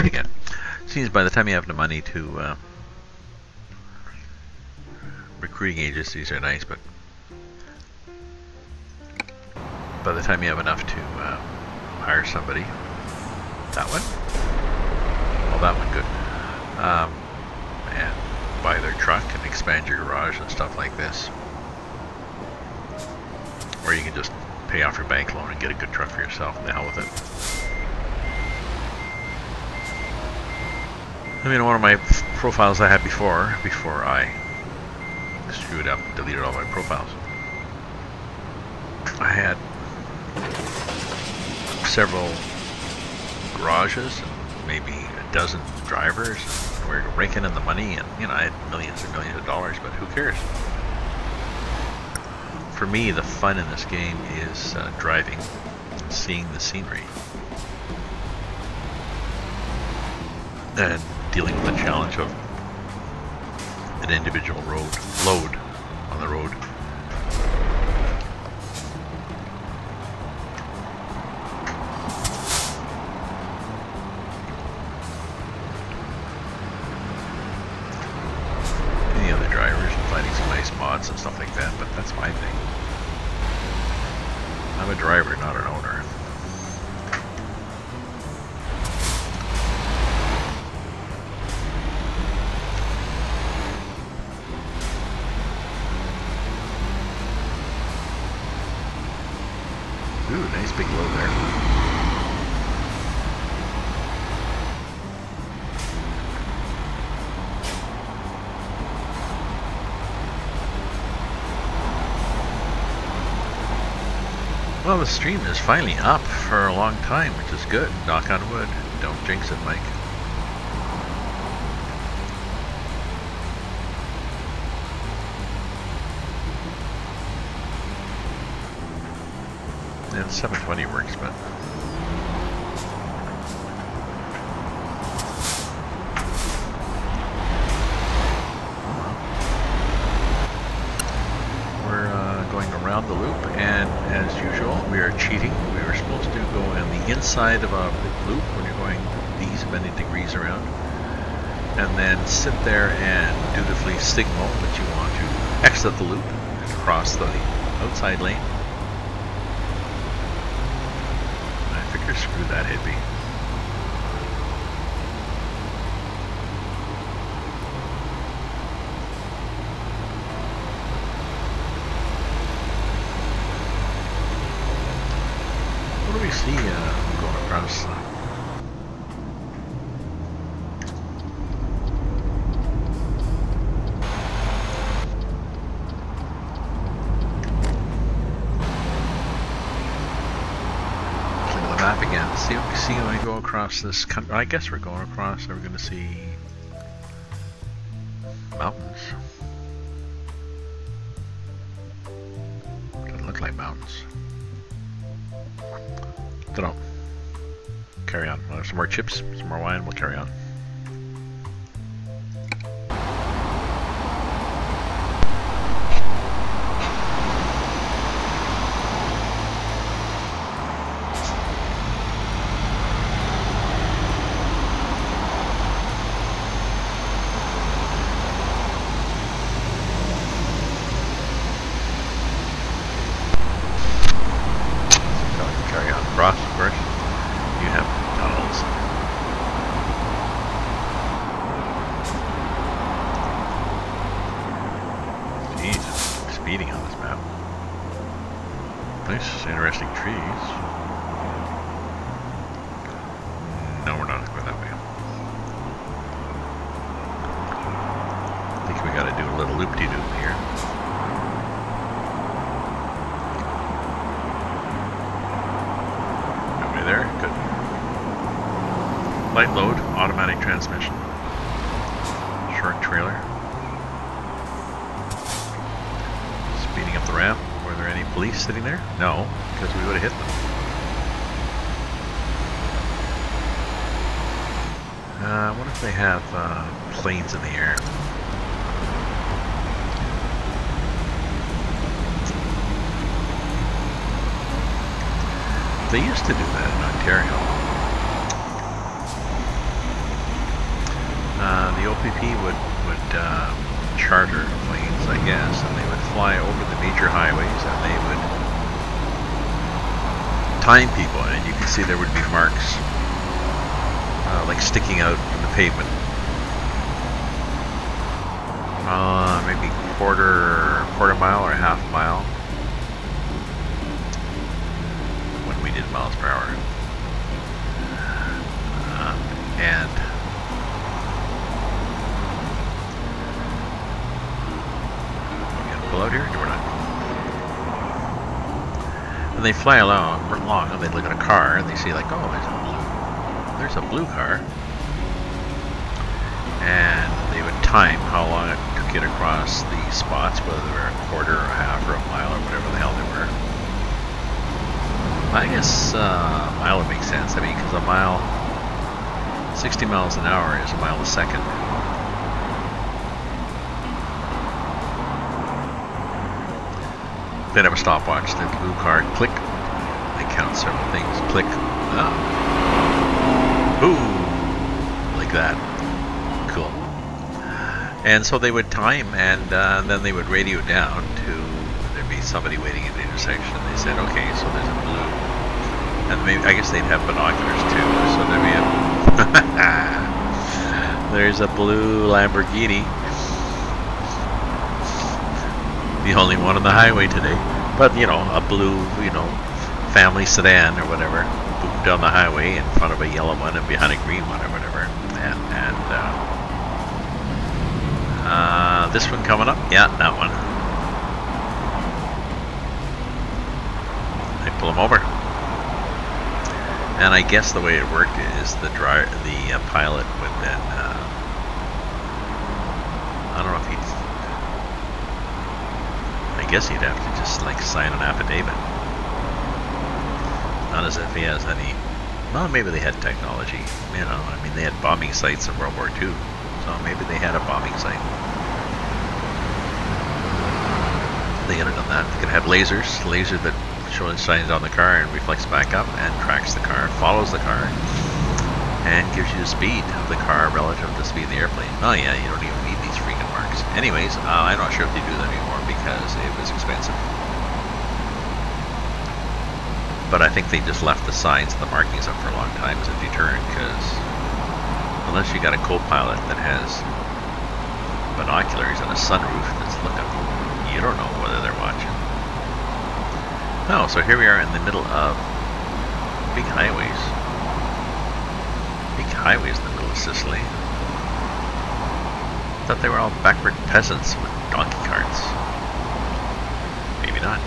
But again, seems by the time you have the money to recruiting agencies are nice, but by the time you have enough to hire somebody, that one, well, that one good, and buy their truck and expand your garage and stuff like this, or you can just pay off your bank loan and get a good truck for yourself and the hell with it. I mean, one of my profiles I had before I screwed up and deleted all my profiles, I had several garages and maybe a dozen drivers, and we were raking in the money, and you know, I had millions and millions of dollars, but who cares? For me, the fun in this game is driving, seeing the scenery, and dealing with the challenge of an individual load on the road. Any other drivers and finding some nice mods and stuff like that, but that's my thing. I'm a driver, not an owner. Ooh, nice big load there. Well, the stream is finally up for a long time, which is good. Knock on wood. Don't jinx it, Mike. And 720 works, but we're going around the loop, and as usual, we are cheating. We were supposed to go on the inside of a loop when you're going these many degrees around, and then sit there and dutifully signal that you want to exit the loop and cross the outside lane. Screw that hippie. What do we see going across? Map again. See what we see when we go across this country. I guess we're going across. Are we going to see mountains? Doesn't look like mountains. Don't know. Carry on. We'll have some more chips, some more wine. We'll carry on. Cross, of course. You have tunnels. Jesus, speeding on this map. Nice, interesting trees. No, we're not going that way. I think we got to do a little loop-de-loop here. There, good. Light load, automatic transmission. Short trailer. Speeding up the ramp. Were there any police sitting there? No, because we would have hit them. I wonder if they have planes in the air. They used to do that in Ontario. the OPP would charter planes, I guess, and they would fly over the major highways, and they would time people, and you can see there would be marks like sticking out in the pavement. Maybe quarter mile or half mile when we did miles per hour. And we're gonna pull out here? No, we're not. And they fly along, and they look at a car, and they see like, oh, there's a blue car, and they would time how long it took it across the spots, whether they were a quarter or a half or a mile or whatever the hell they were. I guess a mile would make sense. I mean, because a mile, 60 miles an hour is a mile a second. They'd have a stopwatch. The blue car, click. They count several things. Click. Oh. Ooh, like that. Cool. And so they would time, and then they would radio down to, there'd be somebody waiting at the intersection, and they said, okay, so there's a blue, and maybe, I guess they'd have binoculars too, so there'd be a, there's a blue Lamborghini, the only one on the highway today, but you know, a blue, you know, family sedan or whatever, booped down the highway in front of a yellow one and behind a green one or whatever, and this one coming up, yeah, that one. They pull them over, and I guess the way it worked is the pilot would then, I don't know if I guess he'd have to just like sign an affidavit. Not as if he has any, well, maybe they had technology, you know, I mean, they had bombing sites in World War II, so maybe they had a bombing site. They could have done that. They could have laser that shines on the car and reflects back up and tracks the car, follows the car, and gives you the speed of the car relative to the speed of the airplane. Oh yeah, you don't even need these freaking marks. Anyways, I'm not sure if they do that anymore because it was expensive. But I think they just left the signs and the markings up for a long time as a deterrent, because unless you got a co-pilot that has binoculars and a sunroof that's looking, you don't know whether they're watching. Oh, so here we are in the middle of big highways. Big highways in the middle of Sicily. I thought they were all backward peasants with donkey carts. Maybe not.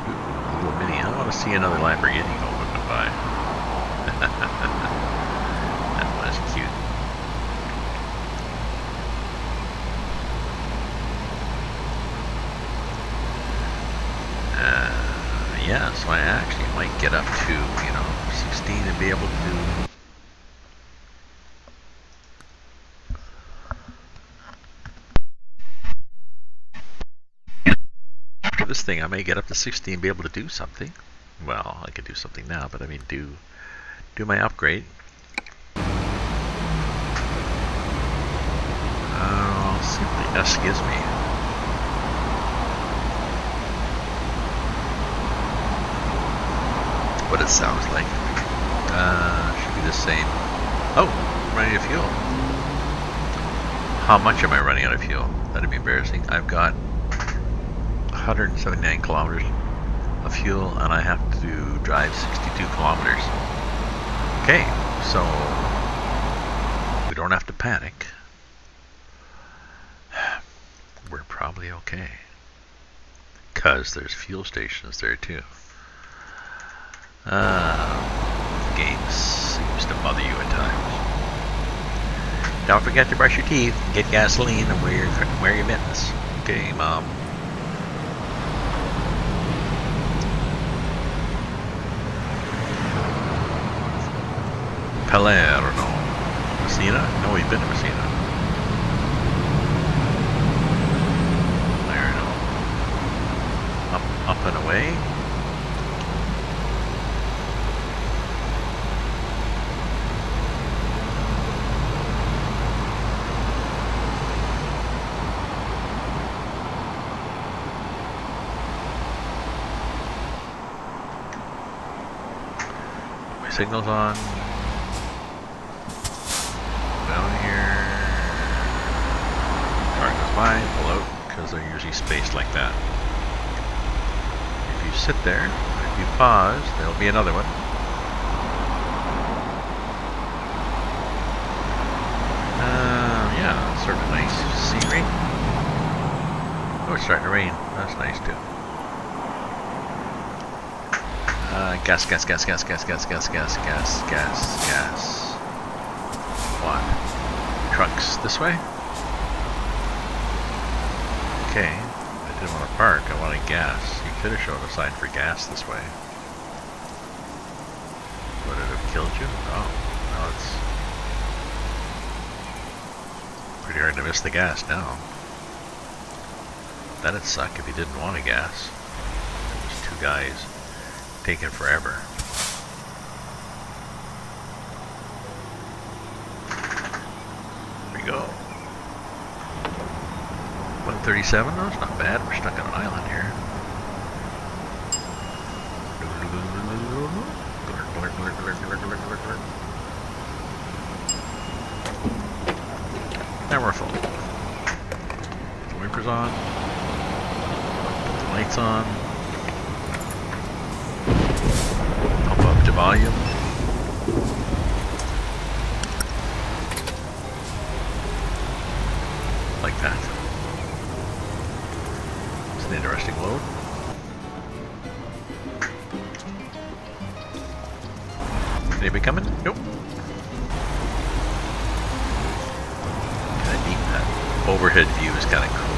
Ooh, a little mini. I want to see another Lamborghini go by. That was cute. Yeah, so I actually might get up to, you know, 16 and be able to this thing. I may get up to 16 and be able to do something. Well, I could do something now, but I mean do my upgrade. I'll see what the S gives me. What it sounds like. Should be the same. Oh, I'm running out of fuel. How much am I running out of fuel? That'd be embarrassing. I've got 179 kilometers of fuel, and I have to drive 62 kilometers. Okay, so we don't have to panic. We're probably okay, because there's fuel stations there too. Game seems to bother you at times. Don't forget to brush your teeth, get gasoline, and wear your mittens. Okay, Mom. Palermo. Messina? No, we've been to Messina. Palermo. Up and away. signals on. Down here. Car goes by, pull out, because they're usually spaced like that. If you sit there, if you pause, there'll be another one. Yeah, sort of nice scenery. Oh, it's starting to rain. That's nice too. Gas. What? Trucks this way? Okay. I didn't want to park. I wanted gas. You could have shown a sign for gas this way. Would it have killed you? Oh, no, it's pretty hard to miss the gas now. That'd suck if you didn't want a gas. There's two guys taking forever. There we go. 137, no, it's not bad. We're stuck on an island here. Now we're full. Put the wipers on. Put the lights on. Pump up the volume. Like that. It's an interesting load. Anybody coming? Nope. Kinda neat, that overhead view is kinda cool.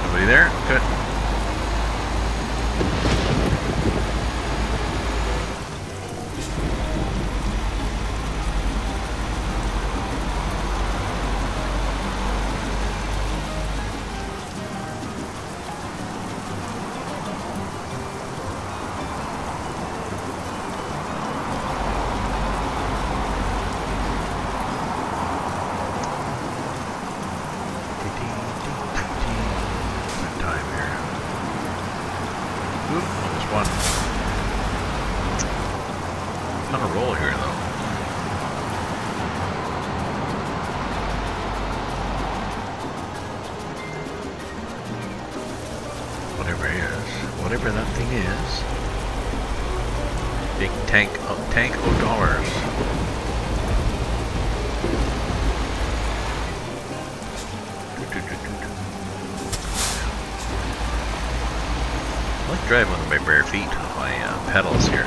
Nobody there? Good. Whatever that thing is. Big tank of dollars. I like driving with my bare feet on my pedals here.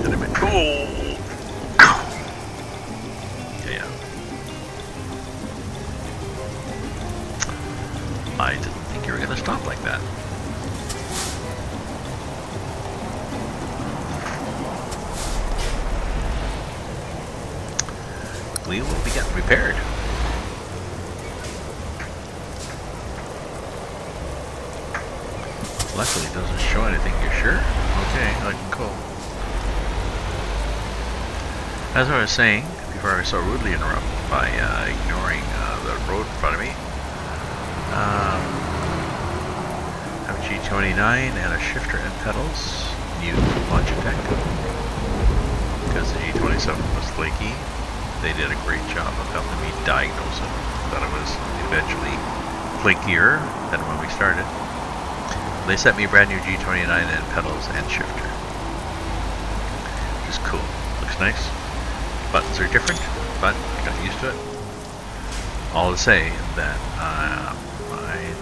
And I'm yeah. I didn't think you were going to stop like that. We will be getting repaired. Luckily it doesn't show anything. You're sure? Okay, I can go. As I was saying, before I was so rudely interrupted by ignoring the road in front of me, I have a G29 and a shifter and pedals, new Logitech, because the G27 was flaky. They did a great job of helping me diagnose it. Thought it was eventually flakier than when we started. They sent me a brand new G29 and pedals and shifter, which is cool. Looks nice. Buttons are different, but I got used to it. All to say that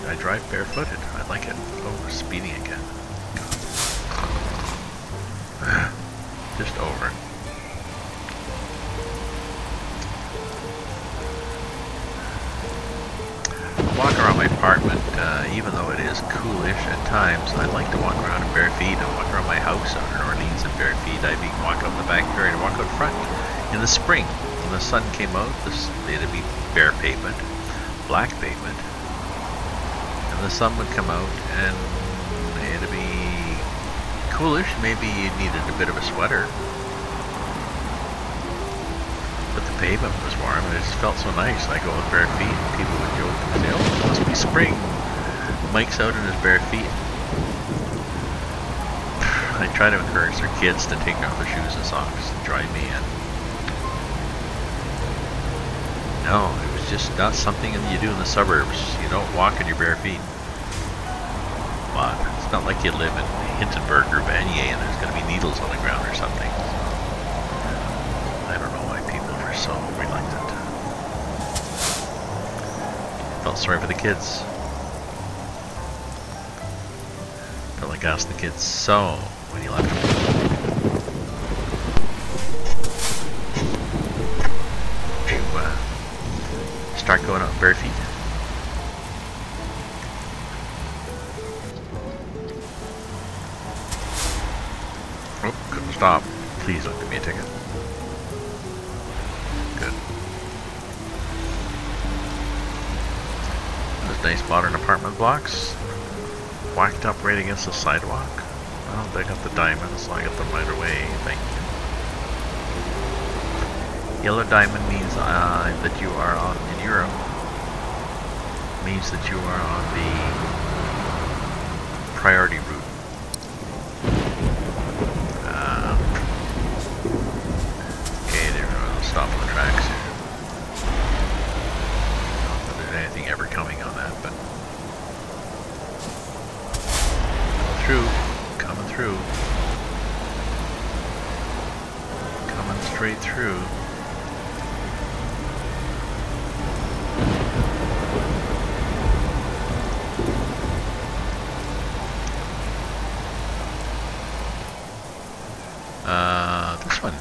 I drive barefooted. I like it. Oh, we're speeding again. Just over. Walk around my apartment, even though it is coolish at times, I like to walk around in bare feet. I walk around my house out in Orleans in bare feet. I'd be walking up the backyard and walk out front. In the spring, when the sun came out, it'd be bare pavement, black pavement, and the sun would come out and it'd be coolish. Maybe you needed a bit of a sweater, but the pavement was warm and it just felt so nice. I go with bare feet and people would joke and say, oh, it must be spring. Mike's out in his bare feet. I try to encourage their kids to take off their shoes and socks and drive me in. No, it was just not something that you do in the suburbs. You don't walk in your bare feet. But it's not like you live in Hintonburg or Vanier and there's going to be needles on the ground or something. I don't know why people are so reluctant. Felt sorry for the kids. Felt like I asked the kids, so, when you left did you start going out bare feet? Oh, couldn't stop. Please don't give me a ticket. Good. Those nice modern apartment blocks. Whacked up right against the sidewalk. Well, they got the diamond, so I got them right away. Thank you. Yellow diamond means that you are on in Europe. Means that you are on the priority route. Okay, there we go. I'll stop on the tracks here. I don't know if there's anything ever coming on that, but coming through, coming straight through. This one. I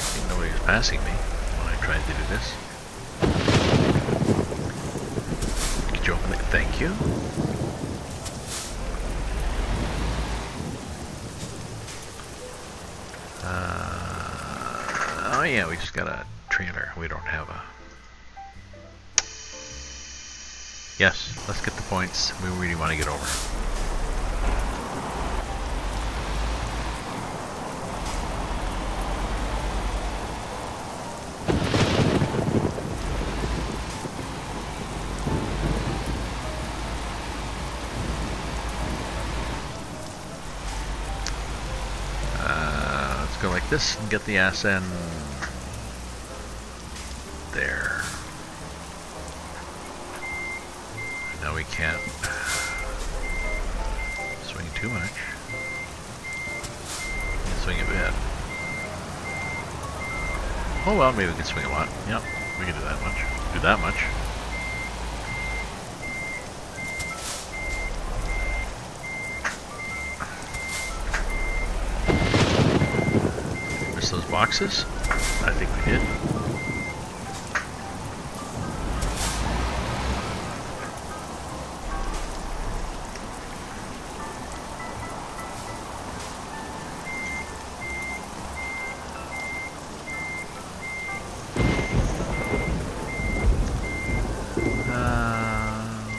think nobody was passing me when I tried to do this. Could you open it? Thank you. Oh yeah, we just got a trailer. We don't have a... Yes, let's get the points. We really want to get over. Let's go like this and get the ass in there. Now we can't swing too much. We can swing a bit. Oh well, maybe we can swing a lot. Yep, we can do that much. Do that much. Miss those boxes? I think we did.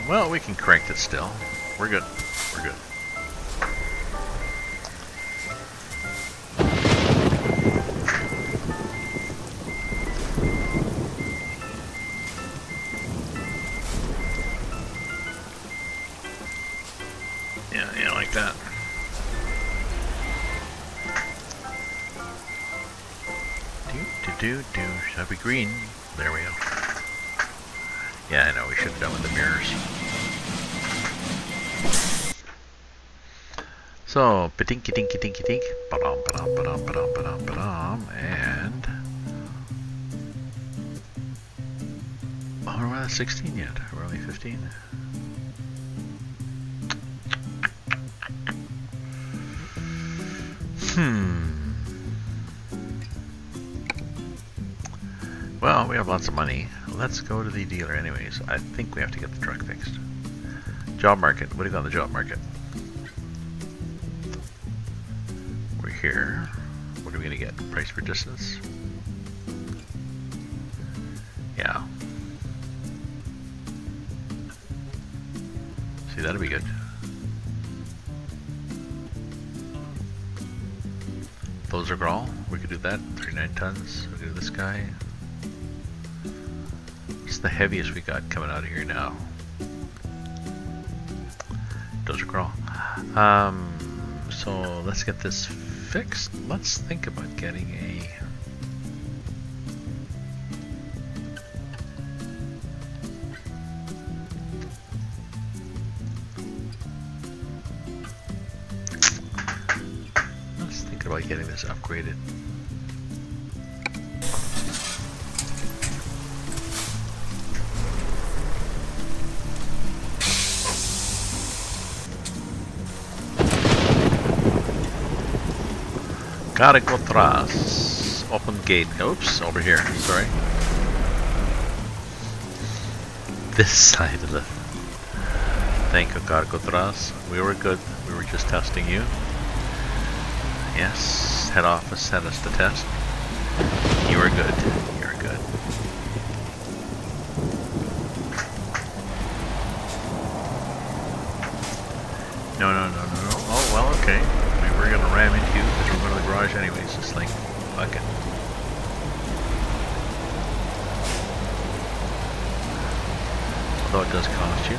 Well, we can correct it still. We're good. We're good. Yeah, like that. Do. Should I be green? There we go. Yeah, I know, we should have done with the mirrors. So, pa-dinky dinky dinky dink, ba-dum, ba-dum, ba-dum, ba-dum, ba-dum, ba-dum, and... Oh, we're not at 16 yet, we're only 15. Well, we have lots of money. Let's go to the dealer anyways. I think we have to get the truck fixed. Job market. What do you got on the job market? We're here. What are we going to get? Price per distance? Yeah. See, that'll be good. Those are Grawl. We could do that. 39 tons. We could do this guy. What's the heaviest we got coming out of here now? Dozer Crawl. So let's get this fixed. Let's think about getting a... Let's think about getting this upgraded. Gotta go atrás. Open gate. Oops, over here. Sorry. This side of the... Thank you, gotta go atrás. We were good. We were just testing you. Yes, head office sent us to test. You were good. You're good. No. Oh, well, okay. We're gonna ram into you because we're going to the garage anyways. Just like, fuck it. Although it does cost you.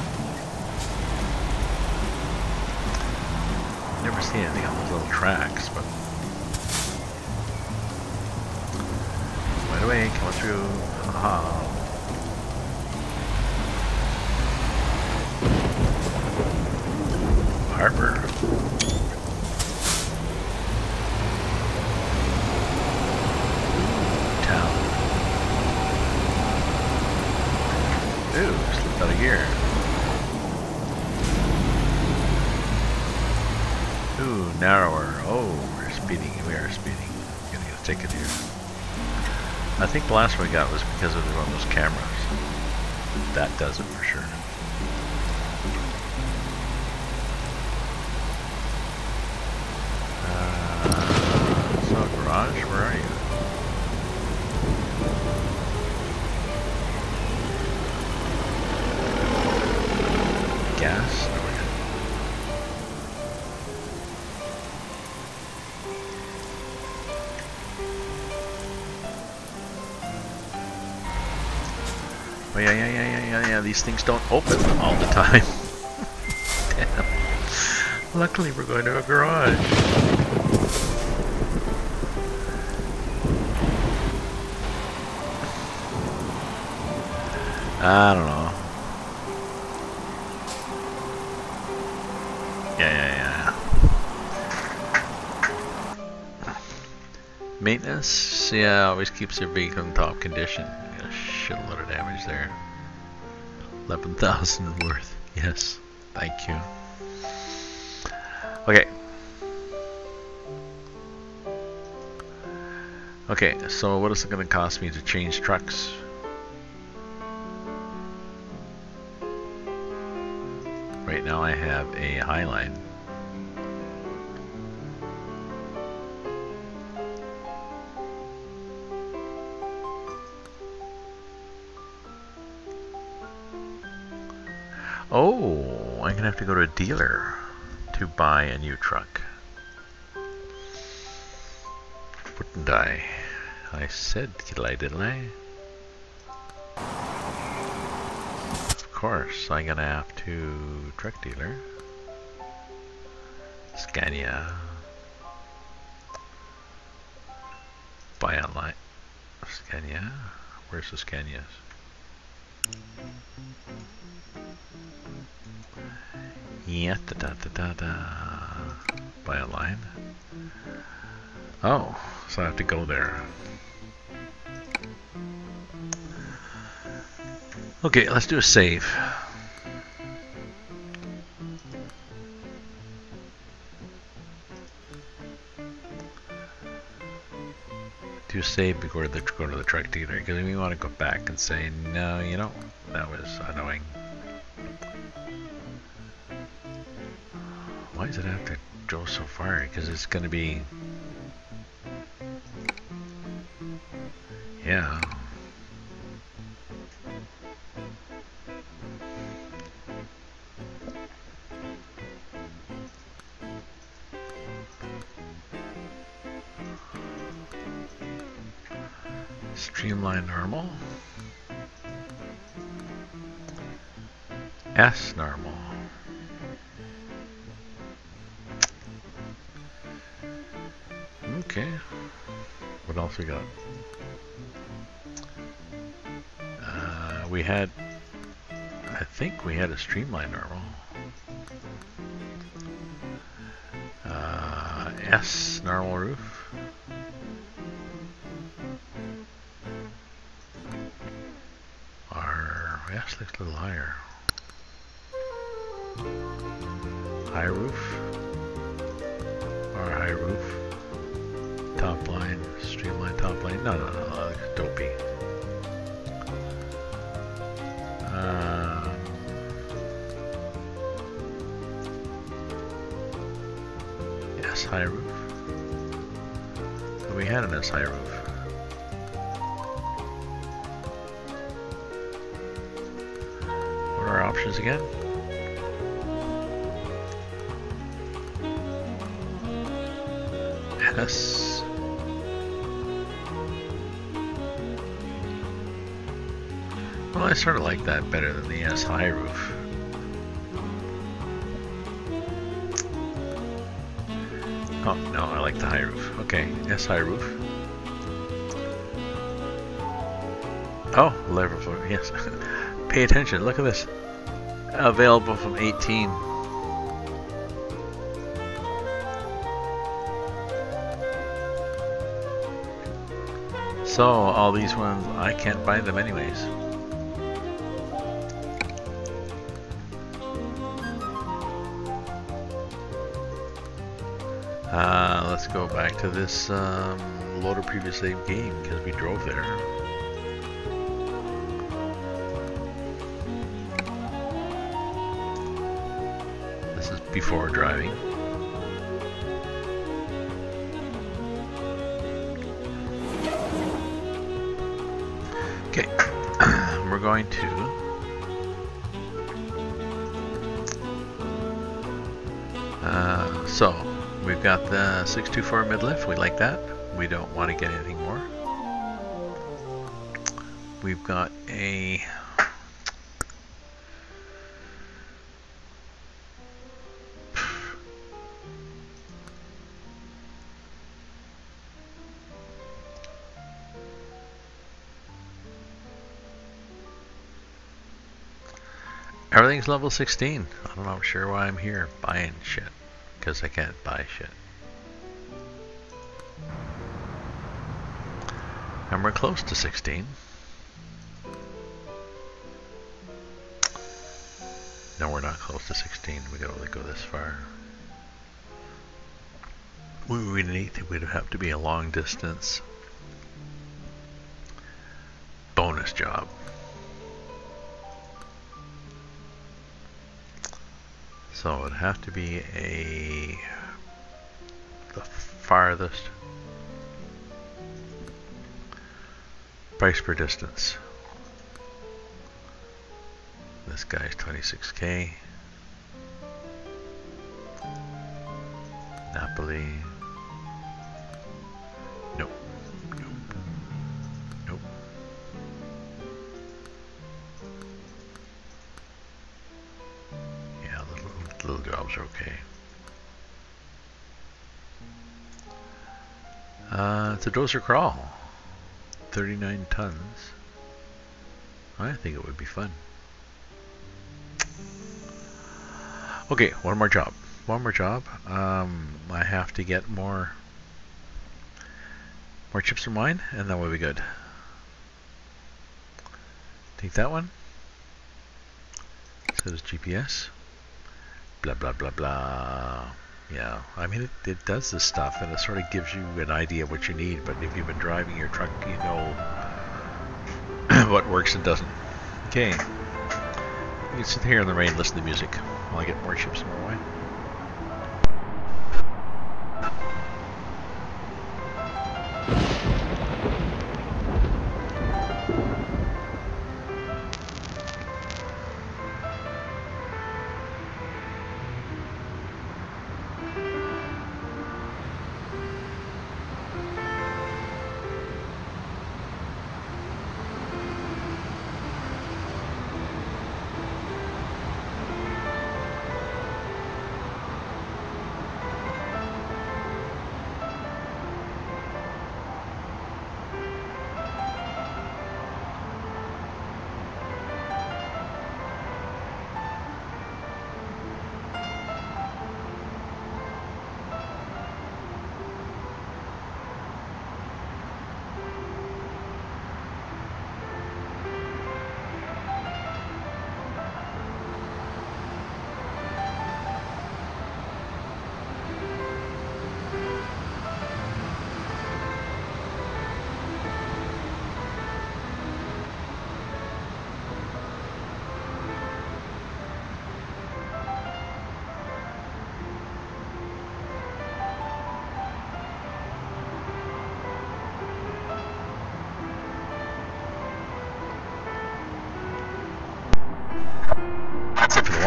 Never seen anything on those little tracks, but... Right away, coming through. Haha. Harbor. Ooh, slipped out of gear. Ooh, narrower. Oh, we're speeding. We are speeding. Gonna get a ticket here. I think the last one we got was because of one of those cameras. That does it for sure. So garage, where are you? Gas? No, we're good. Oh yeah, these things don't open all the time. Damn. Luckily we're going to a garage. I don't know. Yeah. Maintenance, yeah, always keeps your vehicle in top condition. Got a shitload of damage there. 11,000 worth. Yes, thank you. Okay, so what is it going to cost me to change trucks? Right now I have a Highline. Oh, I'm gonna have to go to a dealer to buy a new truck. Wouldn't I? I said, didn't I? Of course, I'm gonna have to truck dealer. Scania. Buy online. Scania? Where's the Scanias? Yeah, buy online. Oh, so I have to go there. Okay, let's do a save. Do a save before go to the truck dealer, because we want to go back and say, no, you know, that was annoying. Why does it have to go so far? Because it's going to be... Yeah. Streamline normal. S normal. Okay. What else we got? We had, I think we had a streamline normal. S normal roof. Our S looks a little higher. High roof. Our high roof. Top line, streamline top line. No, dopey. S high roof. We had an S high roof. What are our options again? S. Well, I sort of like that better than the S high roof. Oh, no, I like the high roof. Okay, S high roof. Oh, Livorno, yes. Pay attention, look at this. Available from 18. So, all these ones, I can't buy them anyways. Let's go back to this load a previous save game because we drove there. This is before driving. Okay, we're going to so we've got the 624 mid-lift, we like that. We don't want to get anything more. We've got a everything's level 16. I don't know, I'm sure why I'm here buying shit. Because I can't buy shit. And we're close to 16. No, we're not close to 16. We can only go this far. We'd have to be a long distance bonus job. So it'd have to be the farthest price per distance. This guy's 26k. Napoli. Nope. Nope. Nope. Yeah, little jobs are okay. It's a dozer crawl. 39 tons. I think it would be fun. Okay, one more job. I have to get more chips and wine, and that will be good. Take that one. Says GPS. Blah blah blah blah. Yeah, I mean it does this stuff, and it sort of gives you an idea of what you need. But if you've been driving your truck, you know what works and doesn't. Okay, you can sit here in the rain, listen to music while I get more chips and more wine.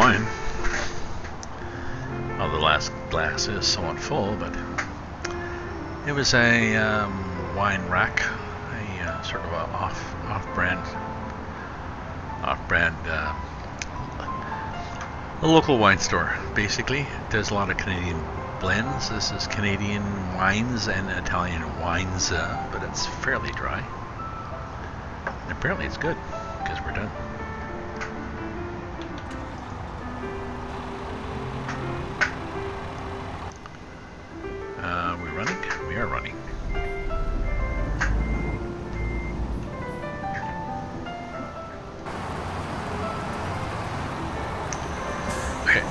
wine. Well, the last glass is somewhat full, but it was a wine rack, a sort of a off-brand, a local wine store. Basically, it does a lot of Canadian blends. This is Canadian wines and Italian wines, but it's fairly dry. And apparently, it's good because we're done. We're running. We are running. Okay,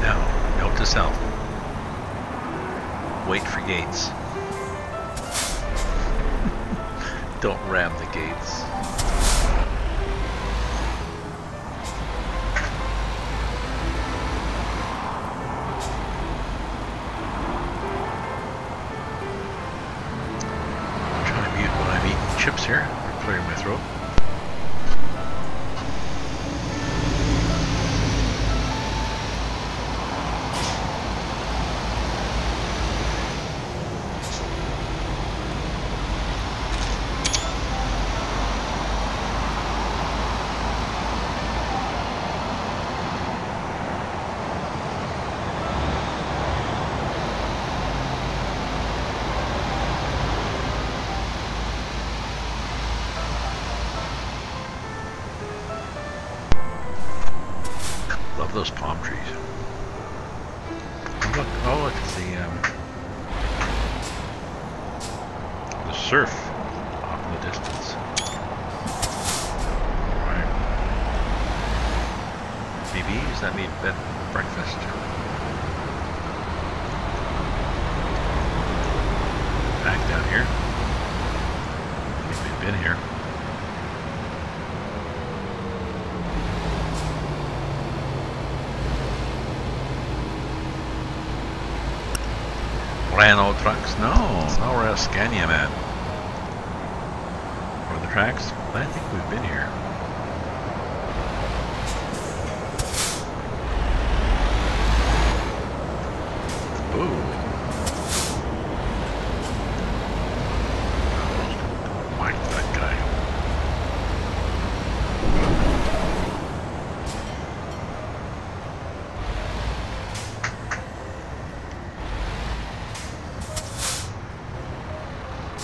now, note to self. Wait for gates. Don't ram the gates. I'm trying to mute when I'm eating chips here, clearing my throat. Love those palm trees. Oh look, it's the surf off in the distance. Right. Maybe, does that mean bed breakfast? Back down here. I think we've been here. Renault trucks? No, we're at Scania, man. Or the tracks? I think we've been here. Ooh. Whack that guy.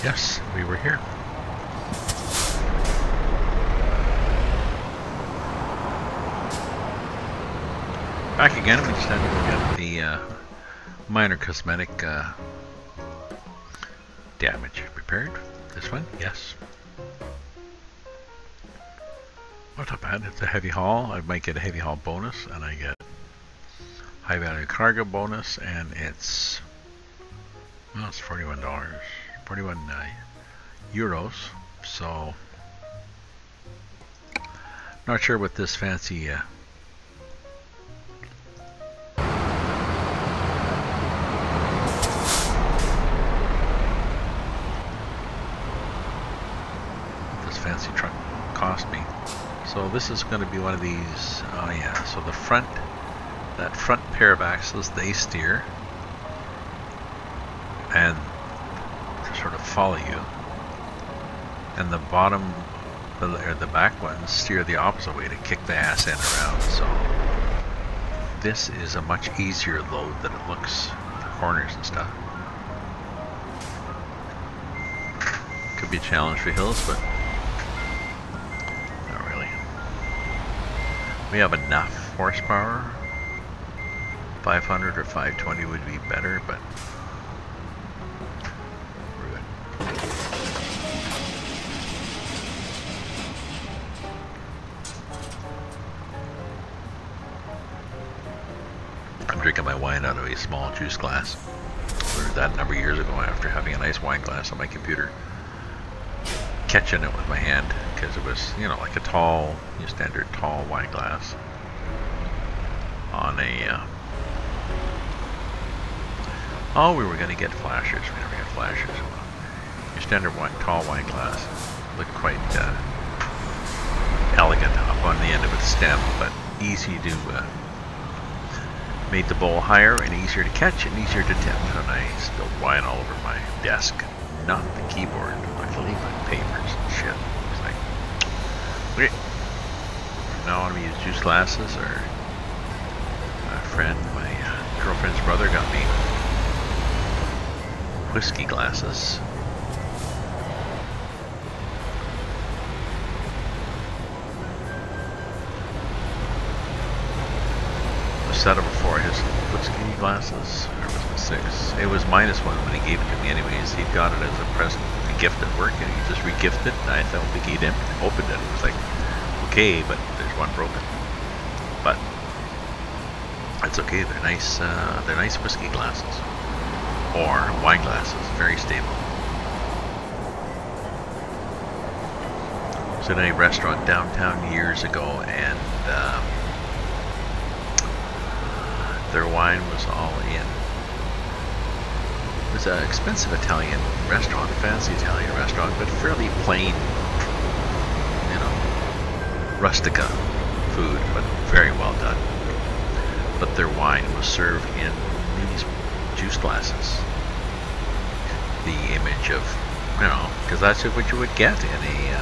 Yes, we were here. Back again, we just had to go get the minor cosmetic damage repaired. This one, yes. Not that bad. It's a heavy haul. I might get a heavy haul bonus, and I get high value cargo bonus, and it's, well, it's $41. 41 euros, so not sure what this fancy truck cost me. So this is going to be one of these. Oh yeah, so the front, that front pair of axles, they steer and sort of follow you, and the bottom or the back ones steer the opposite way to kick the ass end around. So this is a much easier load than it looks for corners and stuff. Could be a challenge for hills, but not really. We have enough horsepower. 500 or 520 would be better, but I'm drinking my wine out of a small juice glass. I learned that a number of years ago after having a nice wine glass on my computer. Catching it with my hand, because it was, you know, like a tall, standard tall wine glass on a, oh, we were going to get flashers. We never got flashers. Your standard tall wine glass looked quite elegant up on the end of its stem, but easy to Made the bowl higher and easier to catch and easier to tip. And I spilled wine all over my desk. Not the keyboard, luckily, but papers and shit. It's like, okay. From now on, we use juice glasses, or a friend, my girlfriend's brother, got me whiskey glasses. Set over 4 his whiskey glasses, or was it 6? It was -1 when he gave it to me anyways. He got it as a present, a gift at work, and he just re-gifted it, and I don't think he'd opened it. It was like, okay, but there's one broken. But that's okay, they're nice whiskey glasses. Or wine glasses, very stable. I was in a restaurant downtown years ago, and their wine was all in. It was an expensive Italian restaurant, fancy Italian restaurant, but fairly plain, you know, rustica food, but very well done. But their wine was served in these juice glasses. The image of, you know, because that's what you would get in a,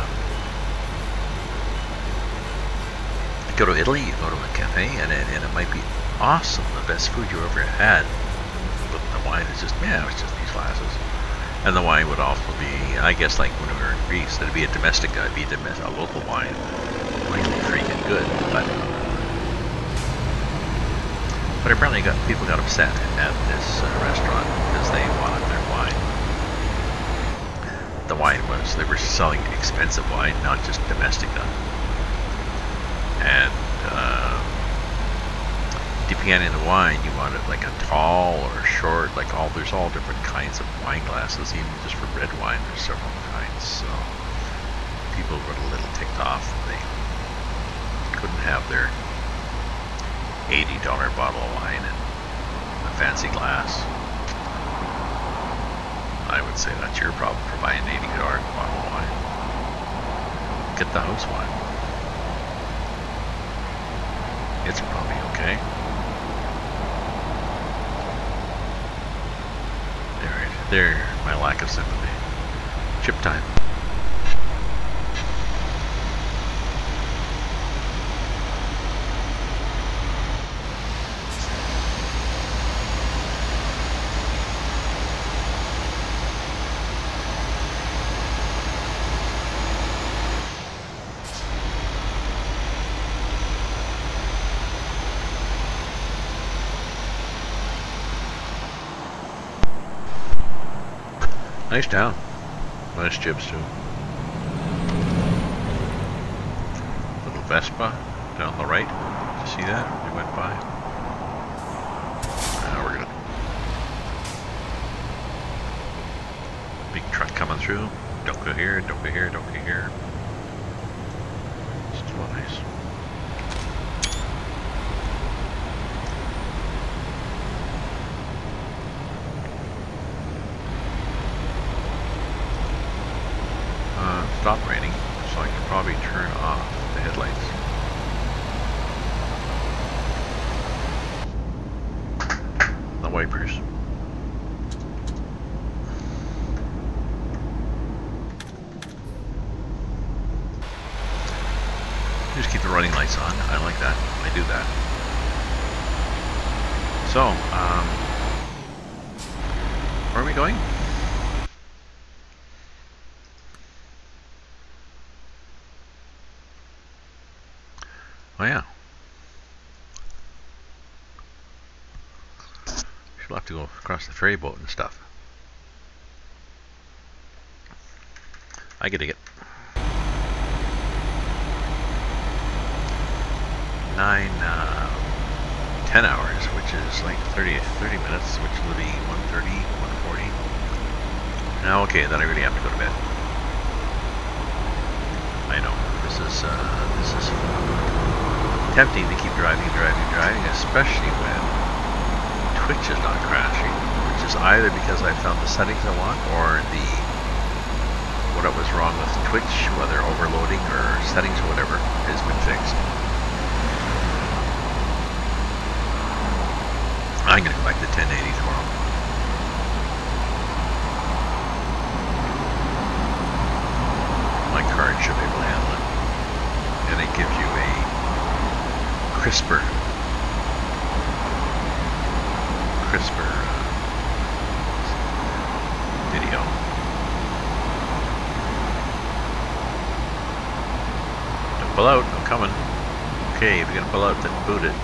you go to Italy, you go to a cafe, and it might be awesome, the best food you ever had, but the wine is just, yeah, it's just these glasses. And the wine would also be, I guess, like when we were in Greece, it'd be a domestic, a local wine. Wine would be freaking good, but apparently people got upset at this restaurant because they wanted their wine. The wine was, they were selling expensive wine, not just domestica. And depending on the wine, you wanted like a tall or short, like there's all different kinds of wine glasses. Even just for red wine, there's several kinds. So people were a little ticked off. They couldn't have their $80 bottle of wine in a fancy glass. I would say that's your problem for buying an $80 bottle of wine. Get the house wine. It's probably okay. There, my lack of sympathy. Chip time. Nice town. Nice chips too. Little Vespa down the right. Did you see that? They went by. Now we're gonna. Big truck coming through. Don't go here, don't go here, don't go here. Still nice. Stop raining, so I can probably turn off the headlights. The wipers. Just keep the running lights on. I like that. I do that. So, where are we going? Oh yeah. She'll have to go across the ferry boat and stuff. I get it. 10 hours, which is like 30 minutes, which will be 1:30, 1:40. Now, okay, then I really have to go to bed. I know, this is tempting to keep driving, especially when Twitch is not crashing, which is either because I found the settings I want, or what was wrong with Twitch, whether overloading or settings or whatever, has been fixed. I'm going to go back to 1080 tomorrow. My card should be able to handle it. And it gives you a crisper video. Don't pull out, I'm coming. Okay, if you're gonna pull out, then boot it.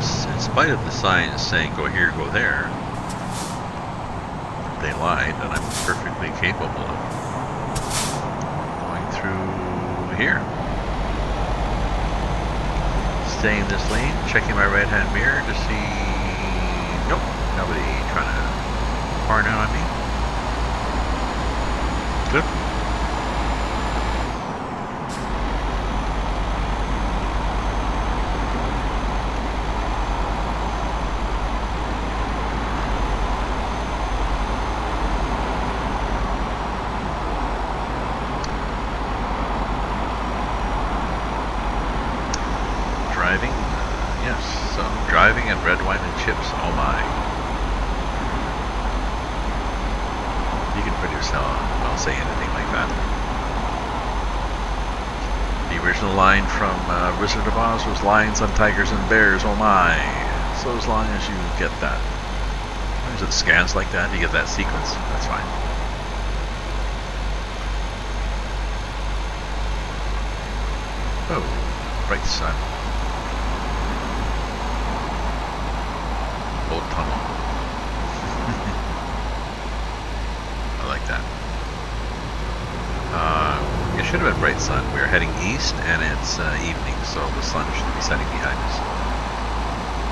In spite of the signs saying go here, go there, they lied, and I'm perfectly capable of going through here. Staying in this lane, checking my right hand mirror to see, nope, nobody trying to far down on me. Good. Driving and red wine and chips, oh my. You can pretty well say anything like that. The original line from Wizard of Oz was lions on tigers and bears, oh my. So as long as you get that, as long as it scans like that, you get that sequence, that's fine. Oh, bright sun. Old tunnel. I like that. It should have been bright sun. We are heading east and it's evening, so the sun should be setting behind us.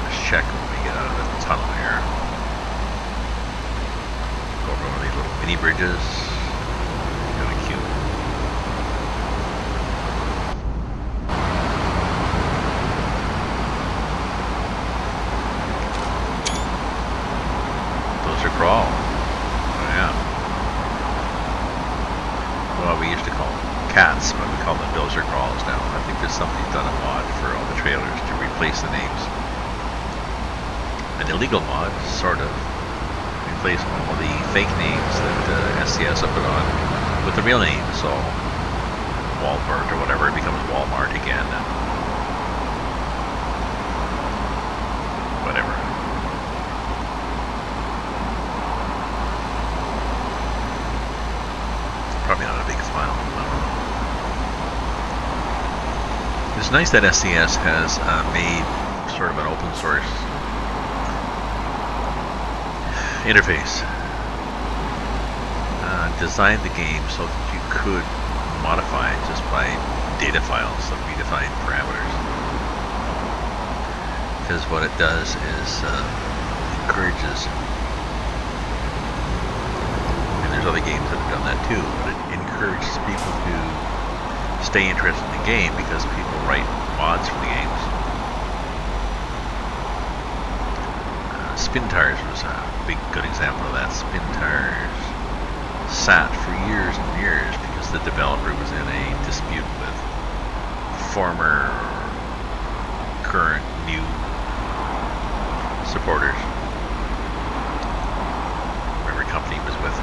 Let's check when we get out of the tunnel here. Go over one of these little mini bridges. Kind of cute. Crawl. Oh yeah. Well, we used to call them cats, but we call them dozer crawls now. I think there's somebody's done a mod for all the trailers to replace the names. An illegal mod, sort of. Replace all the fake names that SCS have put on with the real name. So Walmart or whatever, it becomes Walmart again. Whatever. Probably not a big smile. It's nice that SCS has made sort of an open source interface. Designed the game so that you could modify it just by data files that redefine parameters. Because what it does is encourages. There's other games that have done that too, but it encourages people to stay interested in the game because people write mods for the games. Spin Tires was a good example of that. Spin Tires sat for years and years because the developer was in a dispute with former, current, new supporters. Whatever company was with.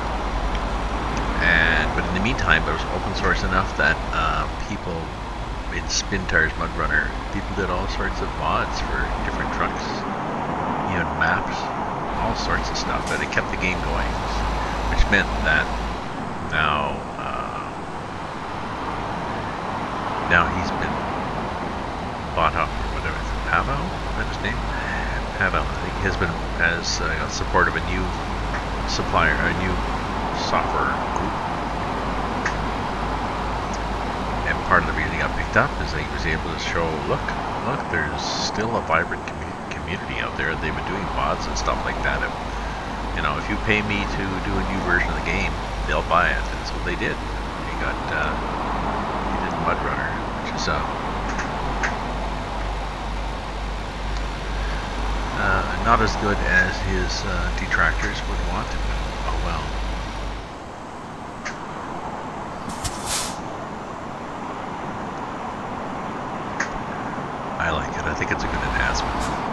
But in the meantime, it was open source enough that people in Spintar's Mud Runner, people did all sorts of mods for different trucks, even maps, all sorts of stuff, and it kept the game going, which meant that now he's been bought up or whatever. Pavel, is that his name? Pavel, I think, has got support of a new supplier, a new software group. And part of the reason he got picked up is that he was able to show, look, there's still a vibrant community out there. They've been doing mods and stuff like that. If you pay me to do a new version of the game, they'll buy it. And so they did. He did Mud Runner, which is not as good as his detractors would want. Oh well. I like it. I think it's a good enhancement.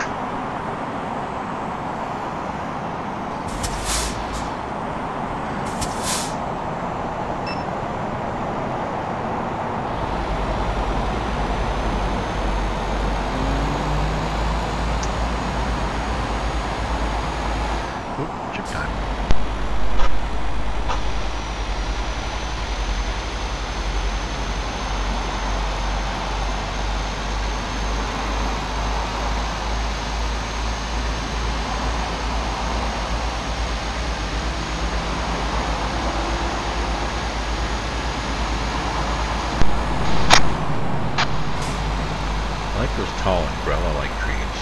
Tall umbrella-like trees,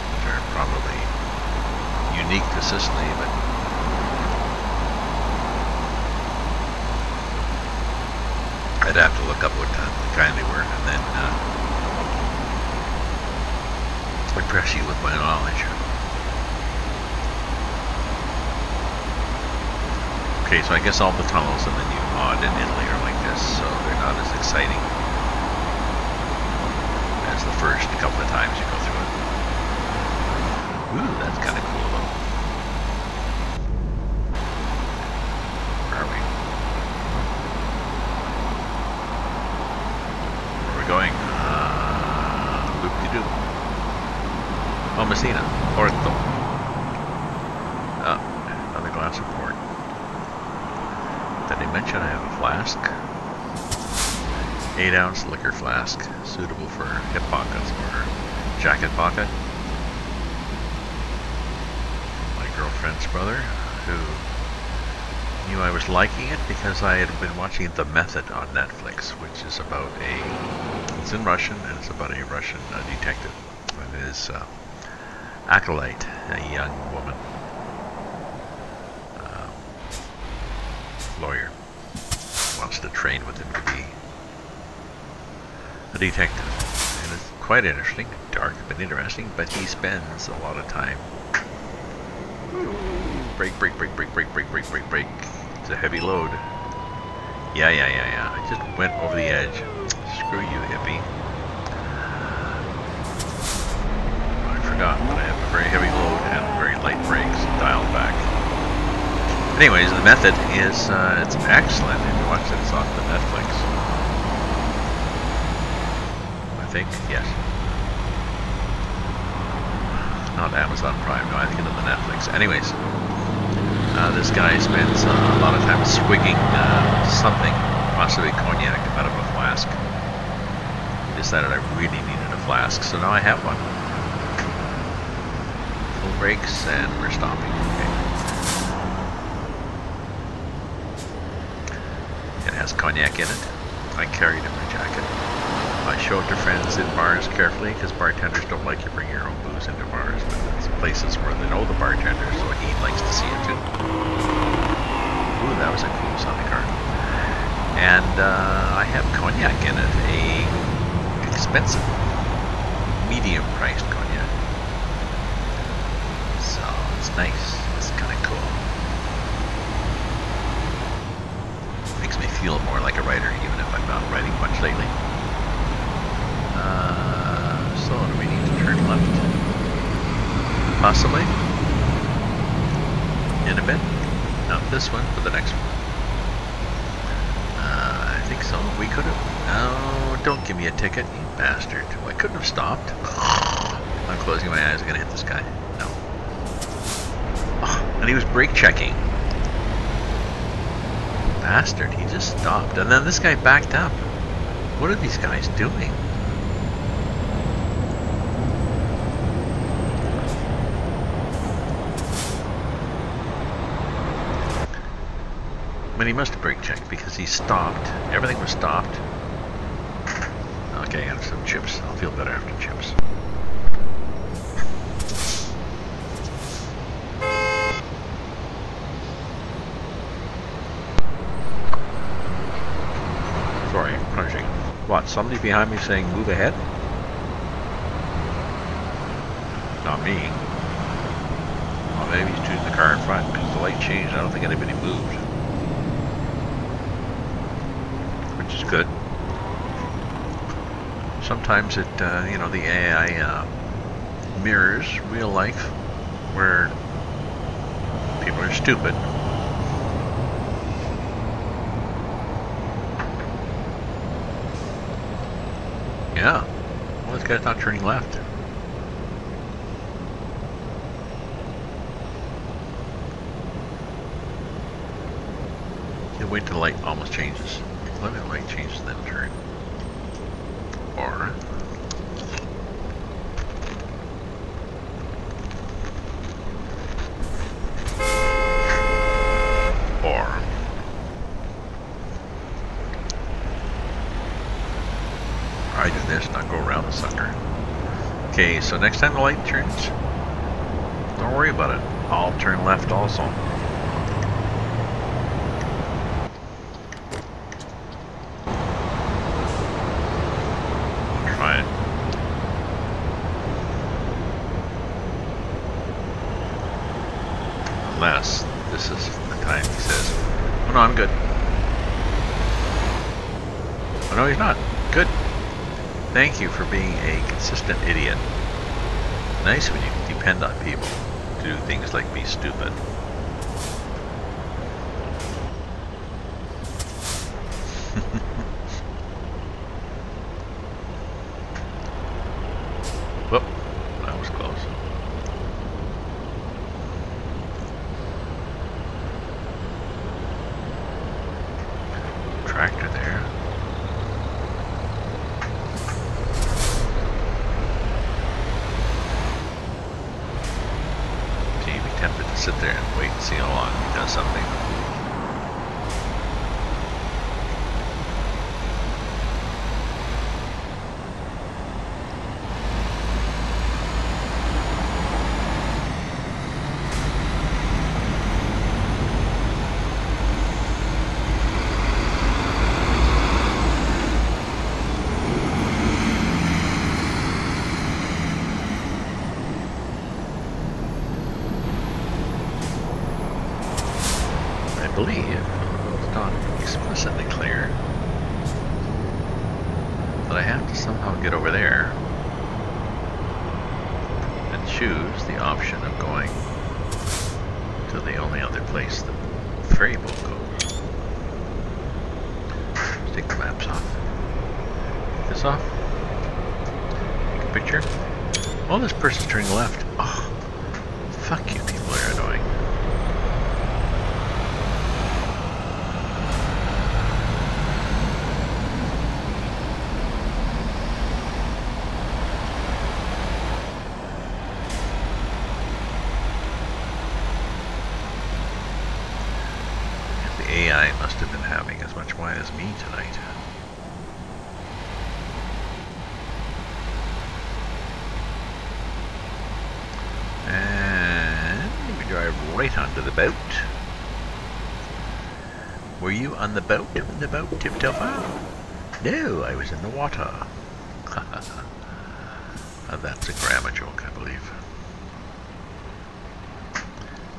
which are probably unique to Sicily, but I'd have to look up what kind they were and then impress you with my knowledge. Okay, so I guess all the tunnels in the new mod in Italy are like this, so they're not as exciting the first couple of times you go through it. Ooh, that's kind of cool though. Where are we? Where are we going? Loop-de-doo. Oh, Messina. Porto. Another glass of port. Did I mention I have a flask? 8-ounce liquor flask, suitable for hip pockets or jacket pocket. My girlfriend's brother, who knew I was liking it because I had been watching The Method on Netflix, which is about it's in Russian, and it's about a Russian detective and his acolyte, a young woman, lawyer, wants to train with him to be a detective, and it's quite interesting, dark but interesting, but he spends a lot of time. Brake. It's a heavy load. Yeah. I just went over the edge. Screw you, hippie. I forgot that I have a very heavy load and very light brakes dialed back. Anyways, The Method is, it's excellent. If you watch it, it's on the Netflix. Yes. Not Amazon Prime, no, I think it's on the Netflix. Anyways, this guy spends a lot of time swigging something, possibly cognac, out of a flask. He decided I really needed a flask, so now I have one. Full brakes, and we're stopping. Okay. It has cognac in it. I carried it in my jacket. I show it to friends in bars carefully because bartenders don't like you bring your own booze into bars, but it's places where they know the bartender, so he likes to see it too. Ooh, that was a cool sounding card. And I have cognac in it, a expensive, medium-priced cognac. So it's nice. It's kind of cool. Makes me feel more like a writer, even if I'm not writing much lately. So do we need to turn left? Possibly. In a bit. Not this one, but the next one. so. We could have... Oh, don't give me a ticket, you bastard. I couldn't have stopped. I'm closing my eyes. I'm going to hit this guy. No. Oh, and he was brake checking. Bastard. He just stopped. And then this guy backed up. What are these guys doing? I mean, he must have brake checked because he stopped. Everything was stopped. Okay, I have some chips. I'll feel better after chips. Sorry, crunching. What, somebody behind me saying move ahead? Not me. Well, maybe he's choosing the car in front because the light changed. I don't think anybody moved. Which is good. Sometimes it, you know, the AI mirrors real life where people are stupid. Yeah. Well, this guy's not turning left. You wait till the light almost changes. Let the light changes, then turn. Or I do this, not go around the sucker. Okay, so next time the light turns, don't worry about it. I'll turn left also. Unless this is the time he says, oh no, I'm good. Oh no, he's not. Good. Thank you for being a consistent idiot. Nice when you can depend on people to do things like be stupid. Whoop, that was close. Tractor there. Gee, be tempted to sit there and wait and see how long he does something. I believe it's not explicitly clear that I have to somehow get over there and choose the option of going to the only other place the ferry boat goes. Let's take the maps off. Take this off. Take a picture. Oh, this person's turning left. Oh, fuck you, people are annoying. AI must have been having as much wine as me tonight. And we drive right onto the boat. Were you on the boat when the boat tipped over? No, I was in the water. That's a grammar joke, I believe.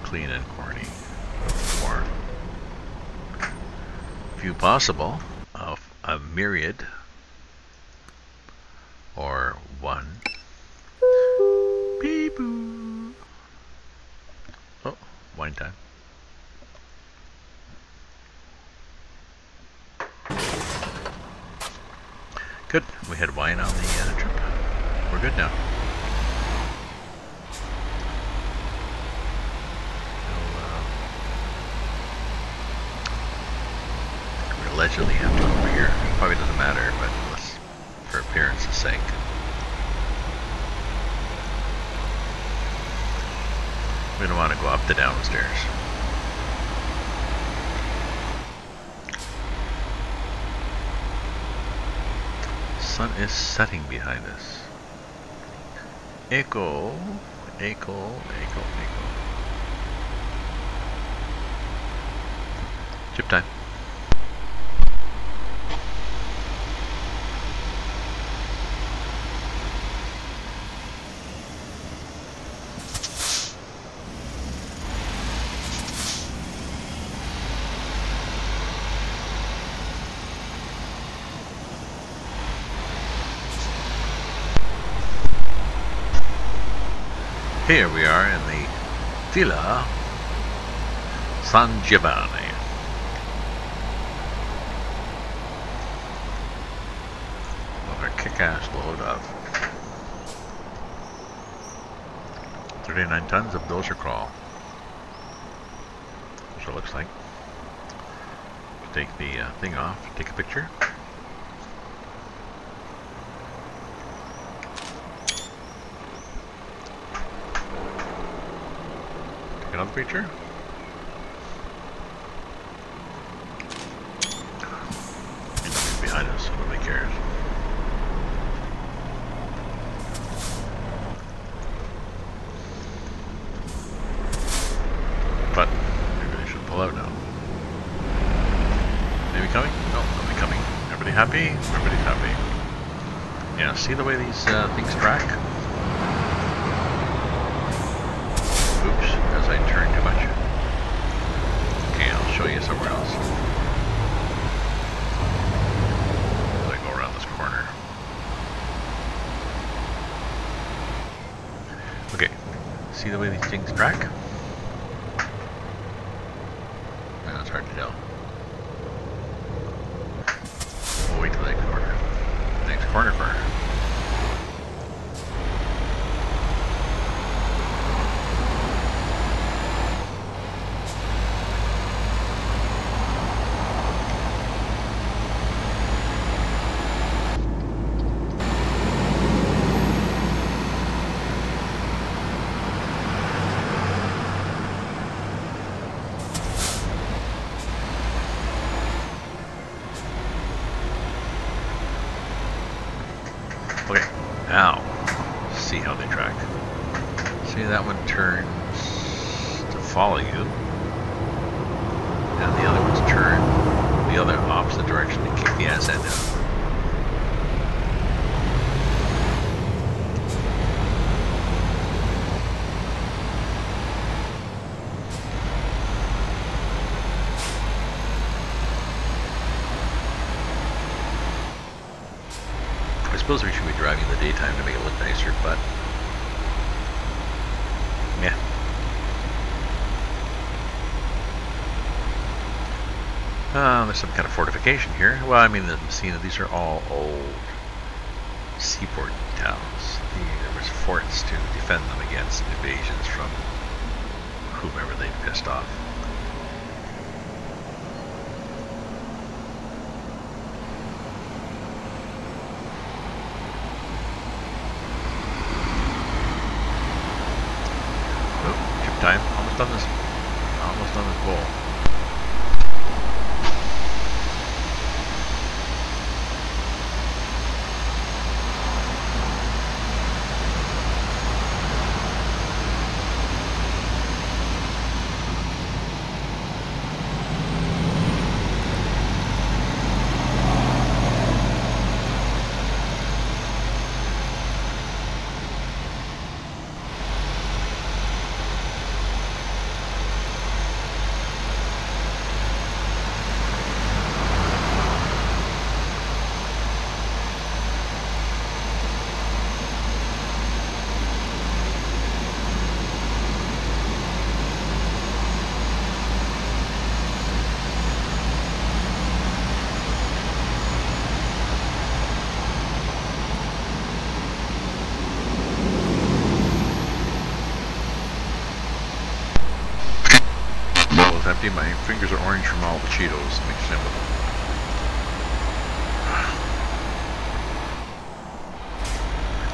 Clean and corny. Or few possible of a myriad or one. Beep boo. Oh, wine time. we had wine on the trip. We're good now. We allegedly have to over here. Probably doesn't matter, but let's, for appearance's sake. We don't want to go up the downstairs. Sun is setting behind us. Echo, echo, echo, echo. Chip time. Here we are in the Villa San Giovanni. Another kick-ass load of 39 tons of dozer crawl. That's what it looks like. Take the thing off, take a picture. Another picture. And nobody's behind us, so nobody cares. But maybe they should pull out now. Maybe coming? No, nobody coming. Everybody happy? Everybody's happy. Yeah, see the way these things track? Oops, as I turn too much. Okay, I'll show you somewhere else. As I go around this corner. Okay, see the way these things track? No, it's hard to tell. We'll wait till the next corner. Next corner. Okay, now, see how they track. See, that one turns to follow you, and the other ones turn the other opposite direction to kick the ass end out. I suppose we should be driving in the daytime to make it look nicer, but yeah. There's some kind of fortification here. Well, I mean, I'm seeing that these are all old seaport towns. There was forts to defend them against invasions from whomever they'd pissed off. Time. Almost done this bowl. empty. My fingers are orange from all the Cheetos mixed in with them.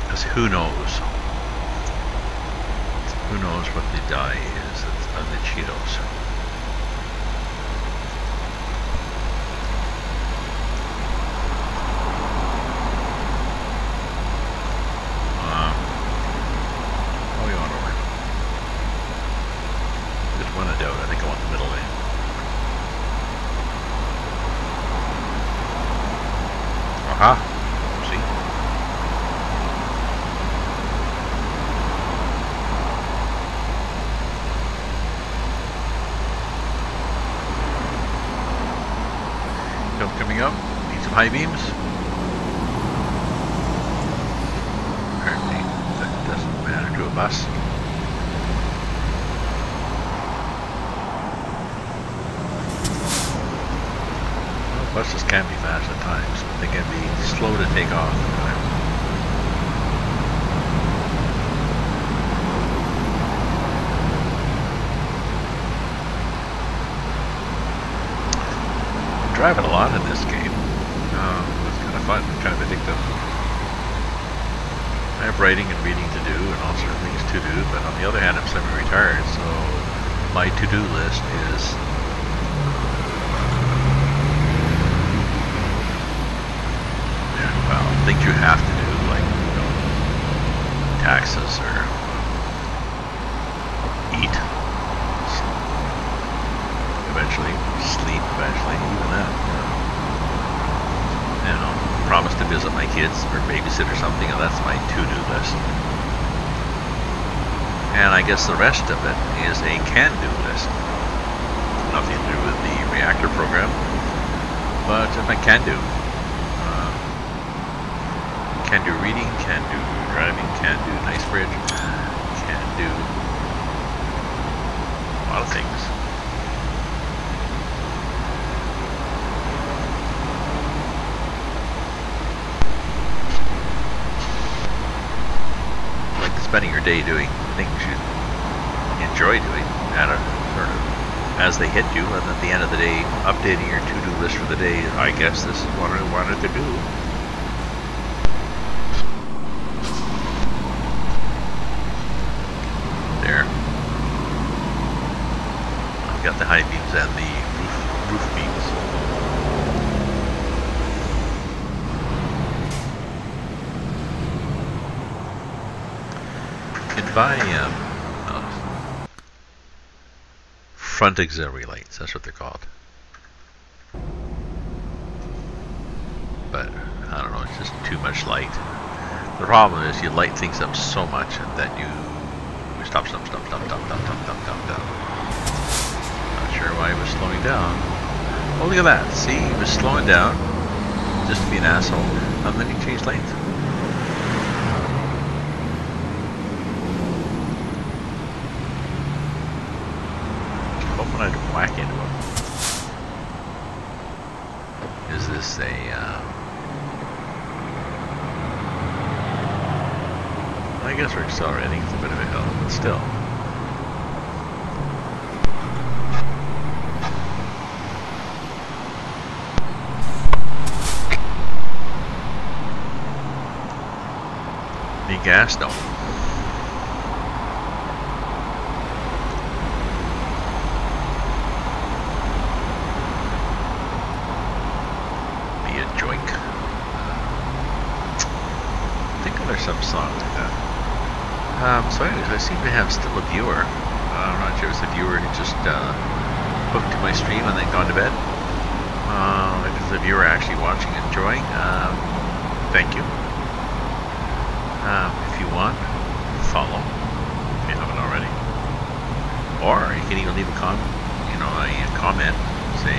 Because who knows? Who knows what the dye is of the Cheetos? What do you want over? Just one a doubt. I think I want the middle lane. Aha! See? Jump coming up. Need some high beams. Apparently that doesn't matter to a bus. Buses can be fast at times, but they can be slow to take off at times. I'm driving a lot in this game. It's kind of fun, kind of addictive. I have writing and reading to do and all sorts of things to do, but on the other hand I'm semi-retired, so my to-do list is things you have to do, like, you know, taxes or eat, eventually sleep, eventually, even that. You know, promise to visit my kids or babysit or something, and that's my to-do list. And I guess the rest of it is a can-do list. Nothing to do with the reactor program, but I can do. Can do reading, can do driving, can do Knightsbridge, can do a lot of things. Like spending your day doing things you enjoy doing at a sort of as they hit you, and at the end of the day updating your to-do list for the day. I guess this is what I wanted to do. Got the high beams and the roof beams. You can buy front auxiliary lights, that's what they're called. But I don't know, it's just too much light. The problem is you light things up so much that you stop. Sure why he was slowing down. Oh, look at that. See, he was slowing down just to be an asshole, and then he changed lanes. Hoping I don't whack into him. Is this a I guess we're accelerating. It's a bit of a hill, but still. Gas? No. Be a joink. I think there's some song like that. So anyways, I seem to have still a viewer. I'm not sure if it's a viewer who just hooked to my stream and then gone to bed. If it's a viewer actually watching and enjoying, thank you. If you want, follow if you haven't already, or you can even leave a comment, say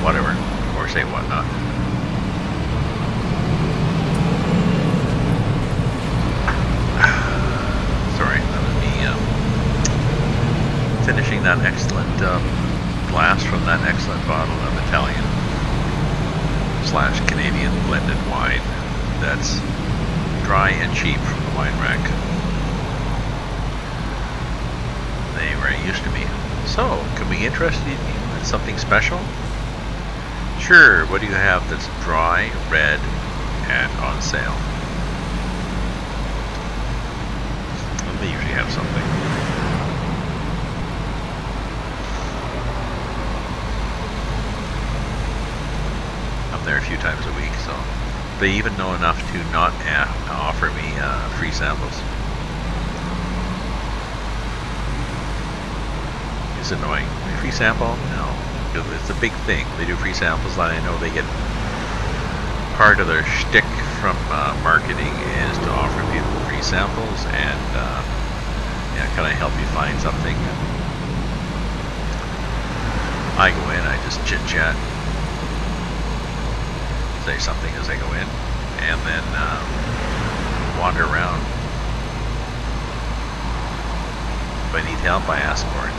whatever, or say whatnot. Sorry, that was me finishing that excellent glass from that excellent bottle of Italian / Canadian blended wine. That's dry and cheap from the wine rack. They were used to be. So, can we interest you in something special? Sure, what do you have that's dry, red, and on sale? Well, they usually have something. I'm there a few times a week, so they even know enough to not offer me free samples. It's annoying. Free sample? No. It's a big thing. They do free samples, and I know they get part of their shtick from marketing is to offer people free samples and yeah, kind of help you find something. I go in, I just chit chat, say something as I go in, and then wander around. If I need help, I ask for it.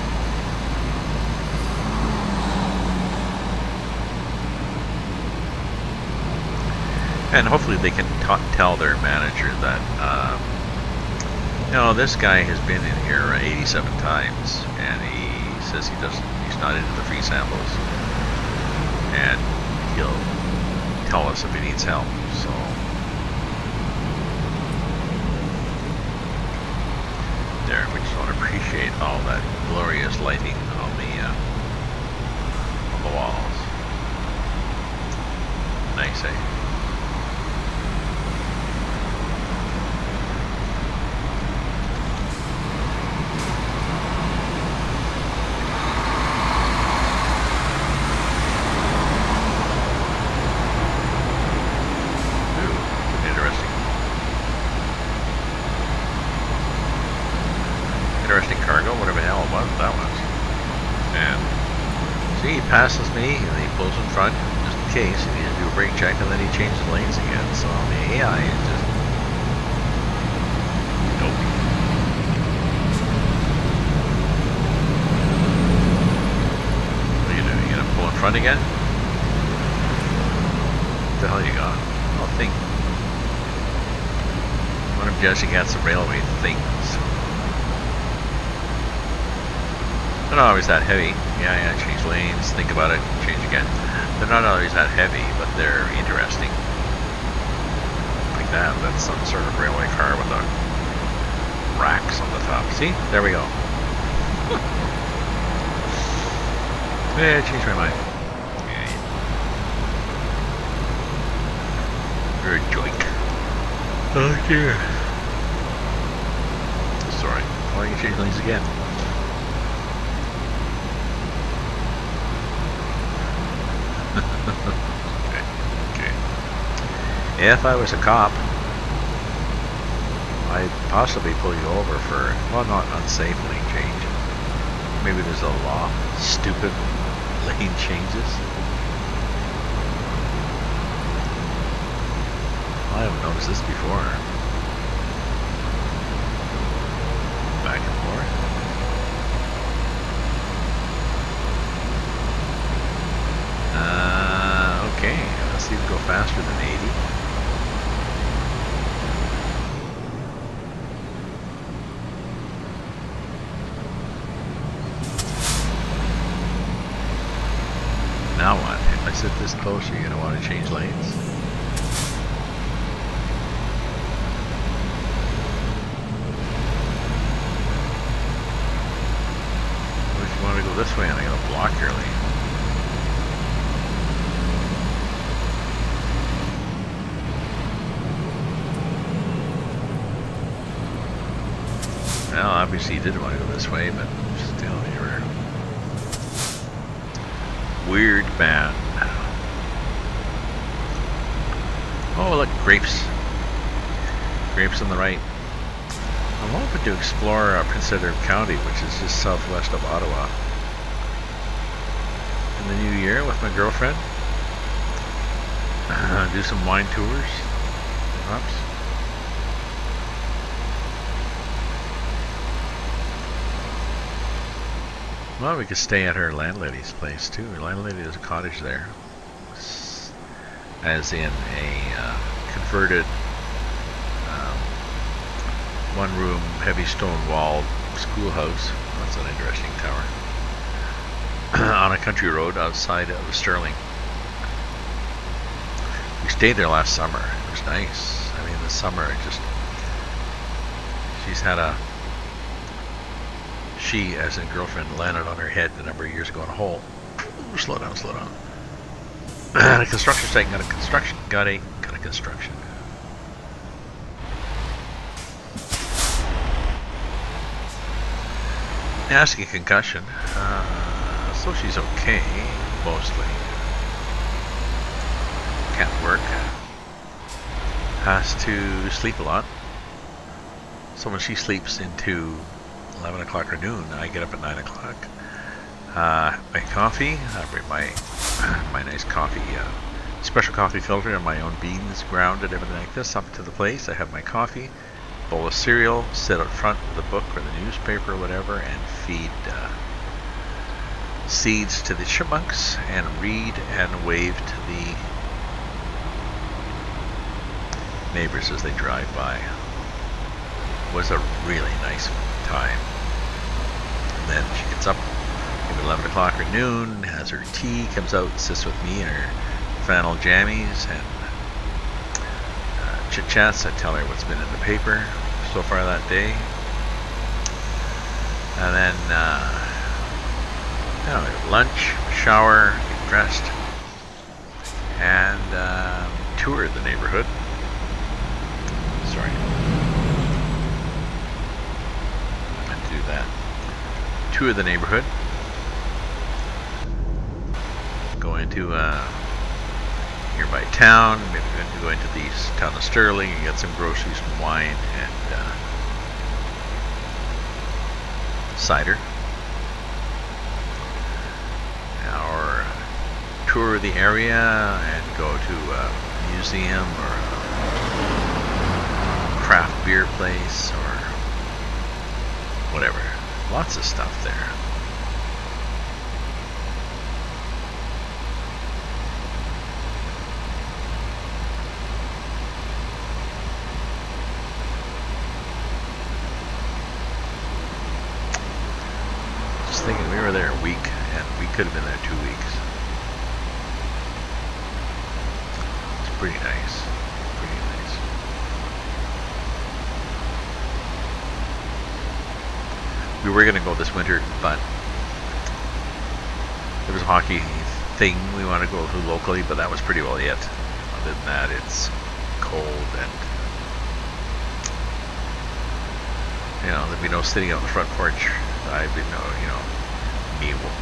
And hopefully they can tell their manager that, you know, this guy has been in here 87 times, and he says he's not into the free samples, and he'll tell us if he needs help. So there, we just want to appreciate all that glorious lighting on the walls. Nice, eh? Interesting cargo, whatever the hell it was, that was. And see, he passes me, and he pulls in front, just in case, he needs to do a brake check, and then he changes lanes again. So the AI is just dopey. What are you doing? You gonna pull in front again? What the hell you got? I'll think. What I'm guessing at some railway things. They're not always that heavy. Yeah, change lanes, think about it, change again. They're not always that heavy, but they're interesting. Like that, that's some sort of railway car with the racks on the top. See? There we go. Yeah, I changed my mind. Yeah. You're a joik. Oh dear. Sorry. Why don't you change lanes again? Okay. If I was a cop, I'd possibly pull you over for, well, not unsafe lane change. Maybe there's a law. Stupid lane changes. I haven't noticed this before. Back and forth. Okay, let's see if we go faster than 80. Now what? If I sit this closer, you're going to want to change lanes? What if you want to go this way and I'm going to block your lane? Well, obviously you didn't want to go this way, but still, you were weird man. Oh, look, grapes. Grapes on the right. I'm hoping to explore Prince Edward County, which is just southwest of Ottawa, in the new year with my girlfriend. Do some wine tours, perhaps. Well, we could stay at her landlady's place too. Her landlady has a cottage there, as in a converted one-room, heavy stone-walled schoolhouse. That's an interesting tower. on a country road outside of Sterling. We stayed there last summer. It was nice. I mean, this summer, she's had she, as in girlfriend, landed on her head a number of years ago in a hole. Ooh, slow down, slow down. A construction site got a construction. Nasty concussion. So she's okay, mostly. Can't work. Has to sleep a lot. So when she sleeps into 11 o'clock or noon, I get up at 9 o'clock. My coffee, I bring my nice coffee, special coffee filter and my own beans grounded, everything like this, up to the place. I have my coffee, bowl of cereal, sit out front with a book or the newspaper or whatever, and feed seeds to the chipmunks, and read and wave to the neighbors as they drive by. It was a really nice time. And then she gets up maybe 11 o'clock or noon, has her tea, comes out, sits with me in her flannel jammies, and chit-chats. I tell her what's been in the paper so far that day. And then lunch, shower, get dressed, and tour the neighborhood. Sorry. I meant to do that. Tour the neighborhood. Go into a nearby town. Maybe we're going to go into the town of Sterling and get some groceries, some wine, and cider. Or tour the area and go to a museum or a craft beer place or whatever. Lots of stuff there. Just thinking, we were there a week and we could have been there 2 weeks. It's pretty nice. Pretty nice. We were going to go this winter, but there was a hockey thing we wanted to go to locally, but that was pretty well it. Other than that, it's cold and, there'd be no sitting on the front porch. I'd be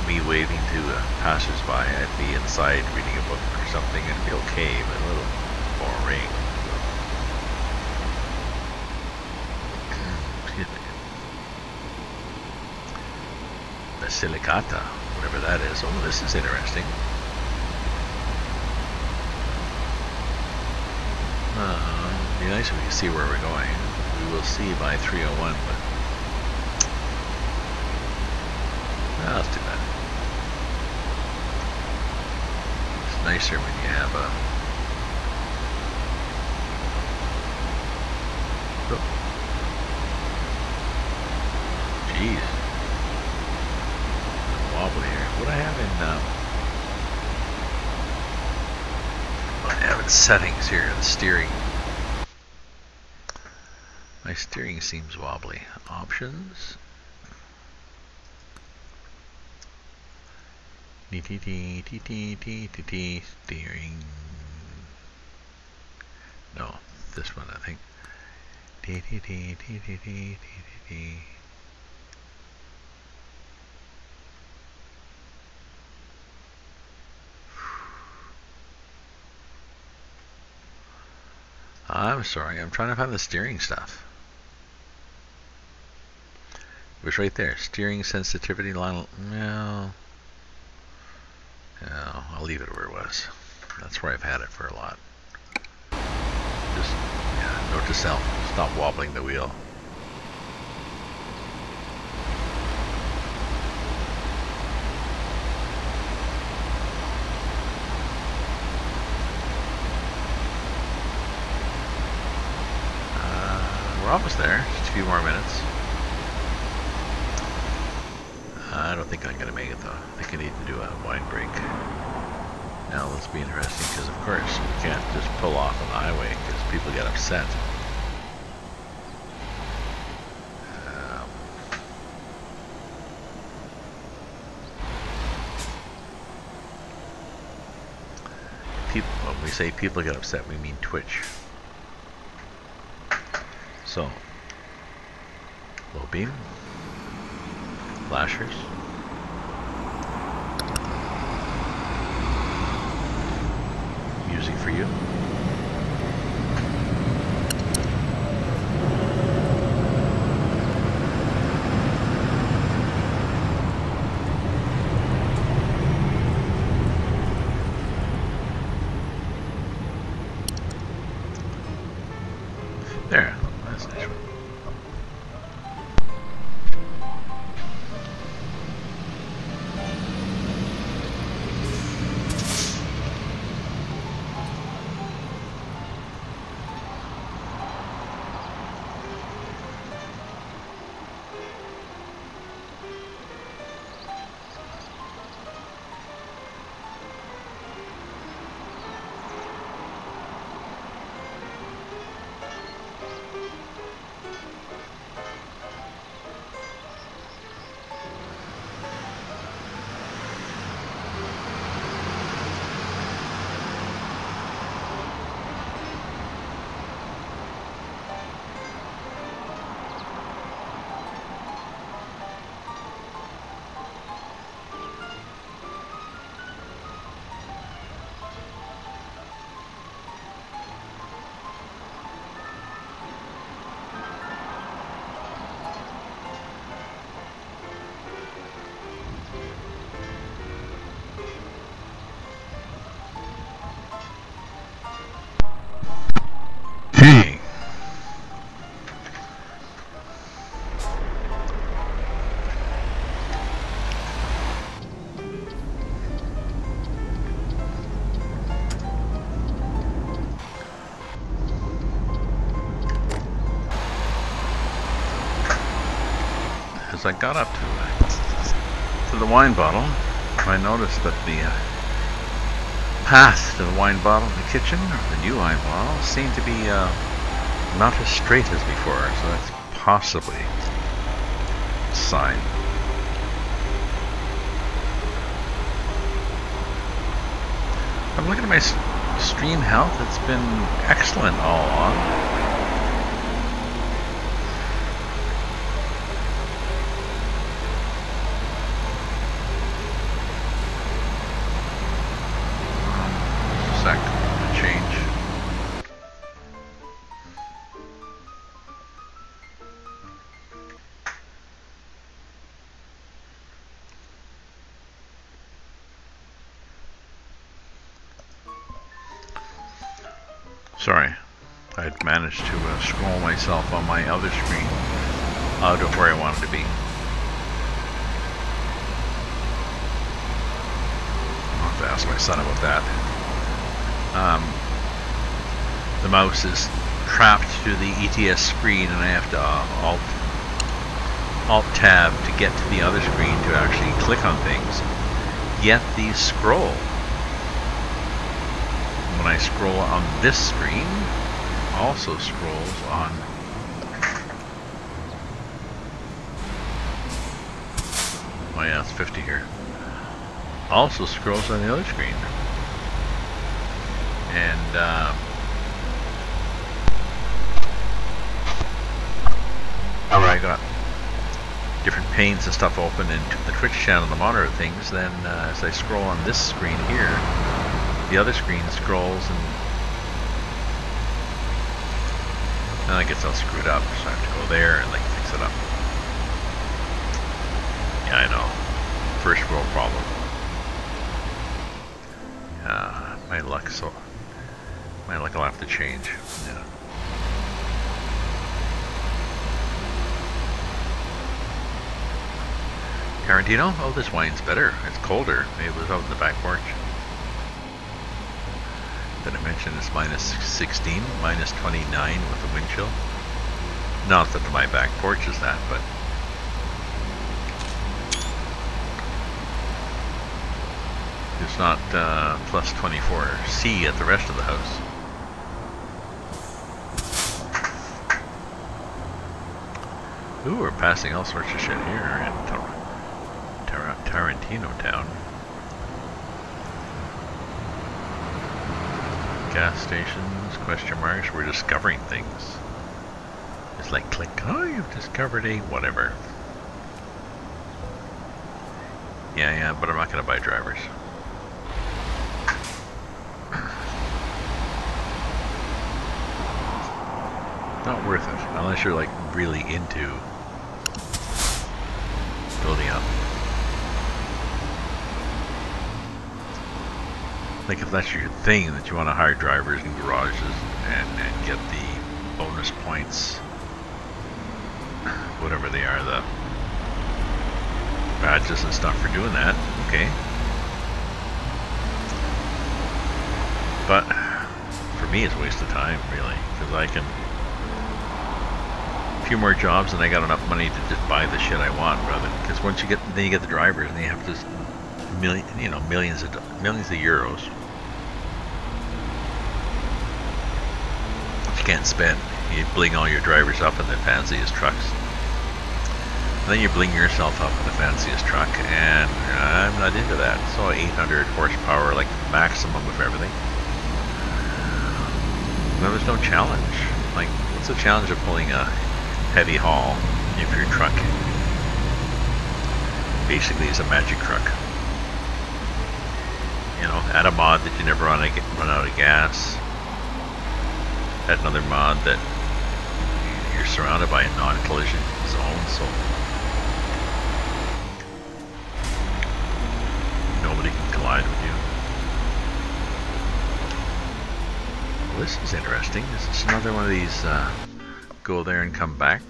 me waving to passers-by. I'd be inside reading a book or something and be okay, but a little boring. Excuse me. Basilicata, whatever that is. Oh, this is interesting. It'd be nice if we could see where we're going. We will see by 3:01, but that's too bad. It's nicer when you have a... Oh. Jeez. Wobbly here. What do I have in settings here, the steering. My steering seems wobbly. Options. Steering. No, this one I think. I'm sorry, I'm trying to find the steering stuff. It was right there. Steering sensitivity line. No. No, I'll leave it where it was. That's where I've had it for a lot. Just, note to self, stop wobbling the wheel. We're almost there. Just a few more minutes. I don't think I'm going to make it though. I think I need to do a wine break. Now let's be interesting because of course we can't just pull off on the highway because people get upset. When we say people get upset, we mean Twitch. So, low beam, flashers, music for you. There, that's nice. Hey. As I got up to the wine bottle, I noticed that the path to the wine bottle in the kitchen, or the new wine bottle, seemed to be not as straight as before, so that's possibly a sign. I'm looking at my stream health, it's been excellent all along. Sorry, I'd managed to scroll myself on my other screen out of where I wanted to be. I'll have to ask my son about that. The mouse is trapped to the ETS screen and I have to Alt-Tab to get to the other screen to actually click on things. Yet these scroll. When I scroll on this screen, also scrolls on oh yeah, it's 50 here. Also scrolls on the other screen. And I got different panes and stuff open in the Twitch channel to monitor things, then as I scroll on this screen here, the other screen scrolls and then it gets all screwed up, so I have to go there and like fix it up. Yeah, I know. First world problem. My luck will have to change. Yeah. Tarantino? Oh, this wine's better. It's colder. Maybe it was out in the back porch. Did I mention it's minus 16, minus 29 with the wind chill? Not that my back porch is that, but It's not plus 24C at the rest of the house. Ooh, we're passing all sorts of shit here in Tarantino Town. Gas stations, question marks, we're discovering things. It's like click, oh, you've discovered a whatever. Yeah, but I'm not gonna buy drivers. Not worth it, unless you're like really into building up. Like if that's your thing, that you want to hire drivers in garages and get the bonus points, whatever they are, the badges and stuff for doing that, okay. But for me it's a waste of time, really, because I can a few more jobs and I got enough money to just buy the shit I want, rather, because once you get, then you get the drivers and you have this millions of euros you can't spend. You bling all your drivers up in the fanciest trucks. And then you bling yourself up in the fanciest truck, and I'm not into that. So 800 horsepower, like maximum with everything. Well, there's no challenge. Like, what's the challenge of pulling a heavy haul if your truck basically is a magic truck? You know, add a mod that you never run out of gas. Add another mod that you're surrounded by a non-collision zone, so nobody can collide with you. Well, this is interesting. This is another one of these go there and come back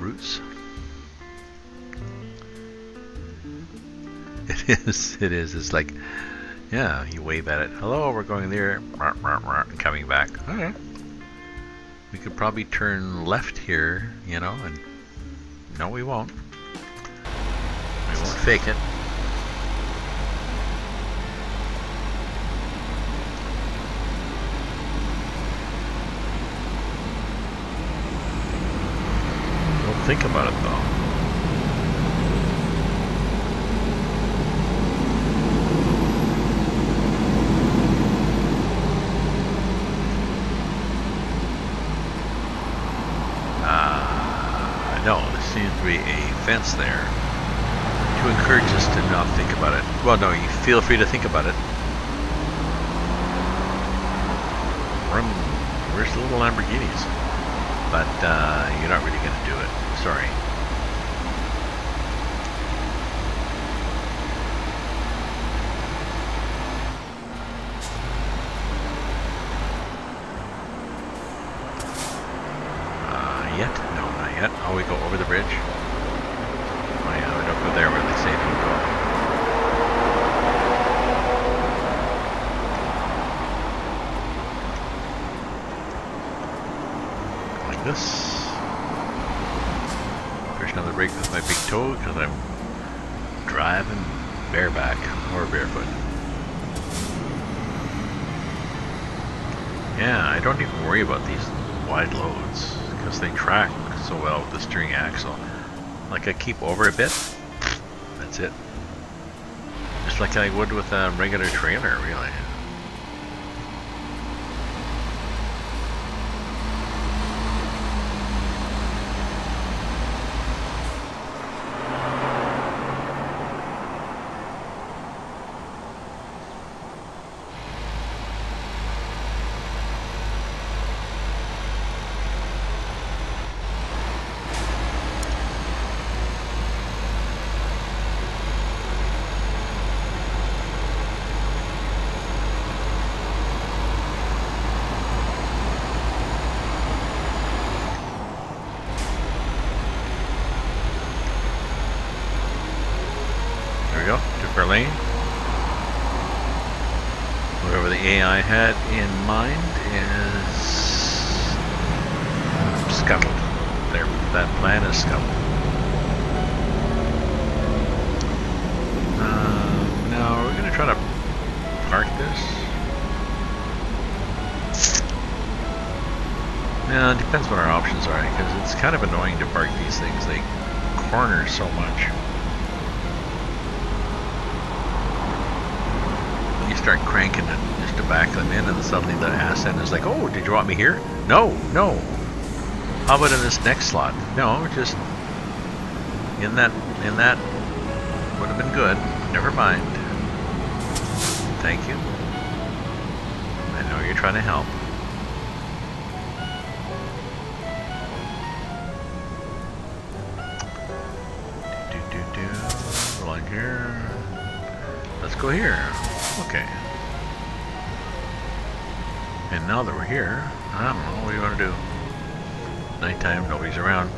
routes. It is. It's like, yeah, you wave at it. Hello, we're going there. And coming back. Okay. We could probably turn left here, you know, and no, we won't. We won't fake it. Don't think about it though. No, there seems to be a fence there to encourage us to not think about it. Well, no, you feel free to think about it. Where's the little Lamborghinis? But you're not really going to do it. Sorry. Yet? No, not yet. Oh, we go over the bridge? Oh yeah, we don't go there where they say don't go. Like this. Push another brake with my big toe because I'm driving bareback or barefoot. Yeah, I don't even worry about these wide loads, because they track so well with the steering axle. Like I keep over a bit, that's it. Just like I would with a regular trailer, really. Lane. Whatever the AI had in mind is scuttled. That plan is scuttled. Yeah, it depends what our options are, because it's kind of annoying to park these things. They corner so much. You start cranking it just to back them in, and suddenly the ass end is like, "Oh, did you want me here? No, no. How about in this next slot? No, just in that would have been good. Never mind. Thank you. I know you're trying to help." Like here. Let's go here. Okay. And now that we're here, I don't know, what do you want to do? Nighttime, nobody's around.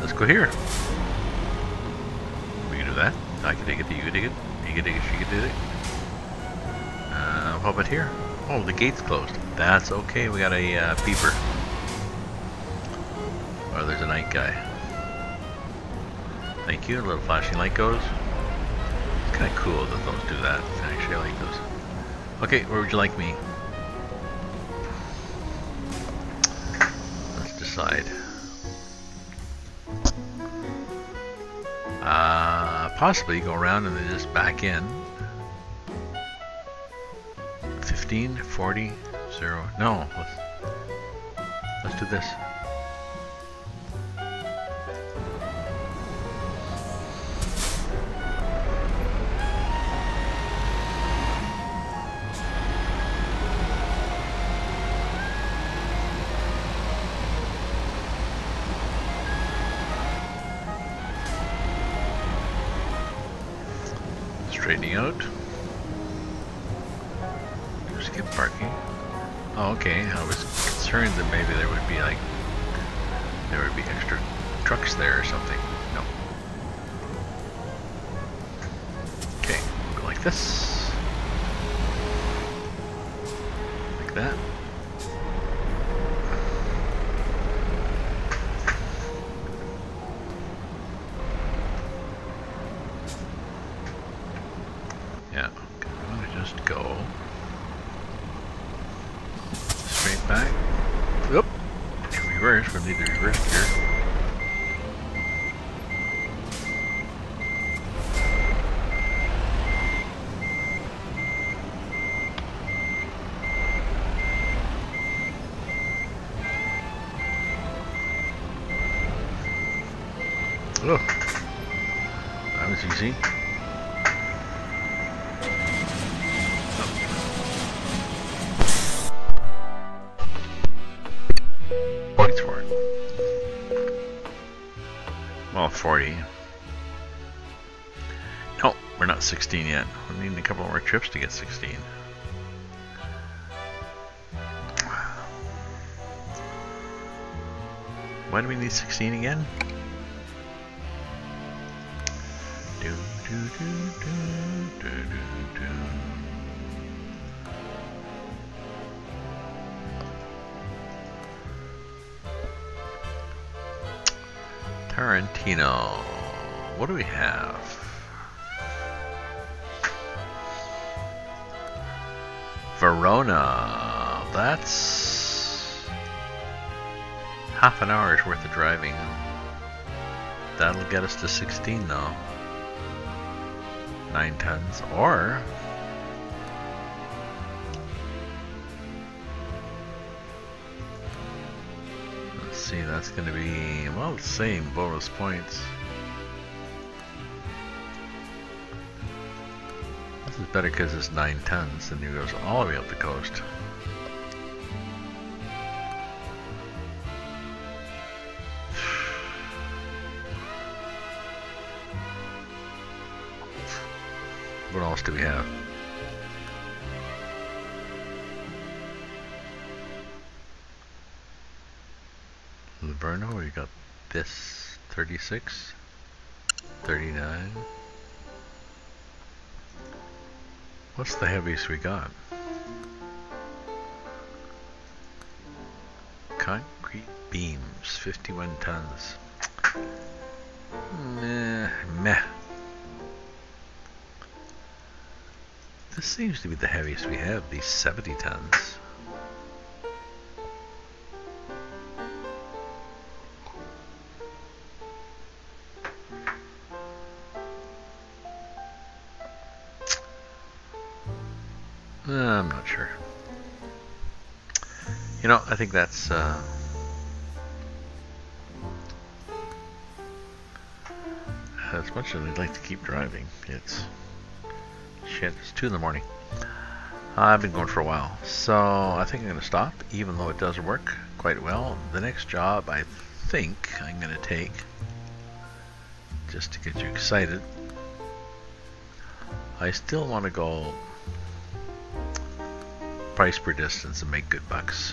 Let's go here. We can do that. I can dig it, you can dig it, you can dig it, she can dig it. How about here? Oh, the gate's closed. That's okay, we got a beeper. Oh, there's a night guy. Thank you, a little flashing light goes. It's kind of cool that those do that. Actually, I like those. Okay, where would you like me? Let's decide. Possibly go around and then just back in. 15, 40, 0. No, let's do this. Straightening out. Skip parking. Oh, okay. I was concerned that maybe there would be extra trucks there or something. No. Okay, go like this. Like that. Yeah, okay, I'm gonna just go straight back. Oop! Reverse, we'll need the reverse gear. Oh, that was easy. Points for it. Well, 40. No, we're not 16 yet. We need a couple more trips to get 16. Why do we need 16 again? Tarantino. What do we have? Verona. That's half an hour's worth of driving. That'll get us to 16 though. 9 tons. Or let's see, that's going to be, well, the same bonus points. This is better because it's 9 tons and it goes all the way up the coast. What else do we have? Livorno, we got this 36, 39. What's the heaviest we got? Concrete beams, 51 tons. Meh. This seems to be the heaviest we have, these 70 tons. You know, I think that's as much as I'd like to keep driving, it's 2 in the morning. I've been going for a while, so I think I'm going to stop, even though it does work quite well. The next job I think I'm going to take, just to get you excited, I still want to go price per distance and make good bucks.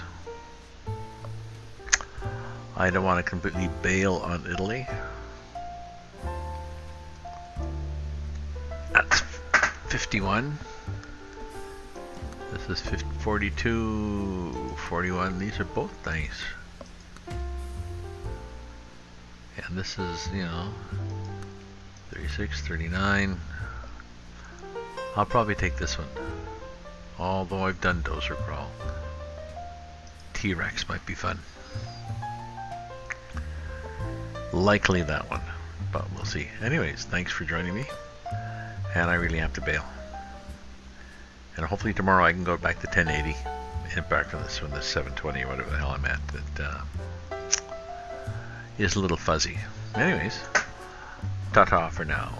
I don't want to completely bail on Italy. That's 51. This is 50, 42, 41. These are both nice. And this is, you know, 36, 39. I'll probably take this one. Although I've done Dozer Crawl. T-Rex might be fun. Likely that one, but we'll see. Anyways, thanks for joining me. And I really have to bail. And hopefully tomorrow I can go back to 1080 and back on this one, the 720 or whatever the hell I'm at. That is a little fuzzy. Anyways, ta-ta for now.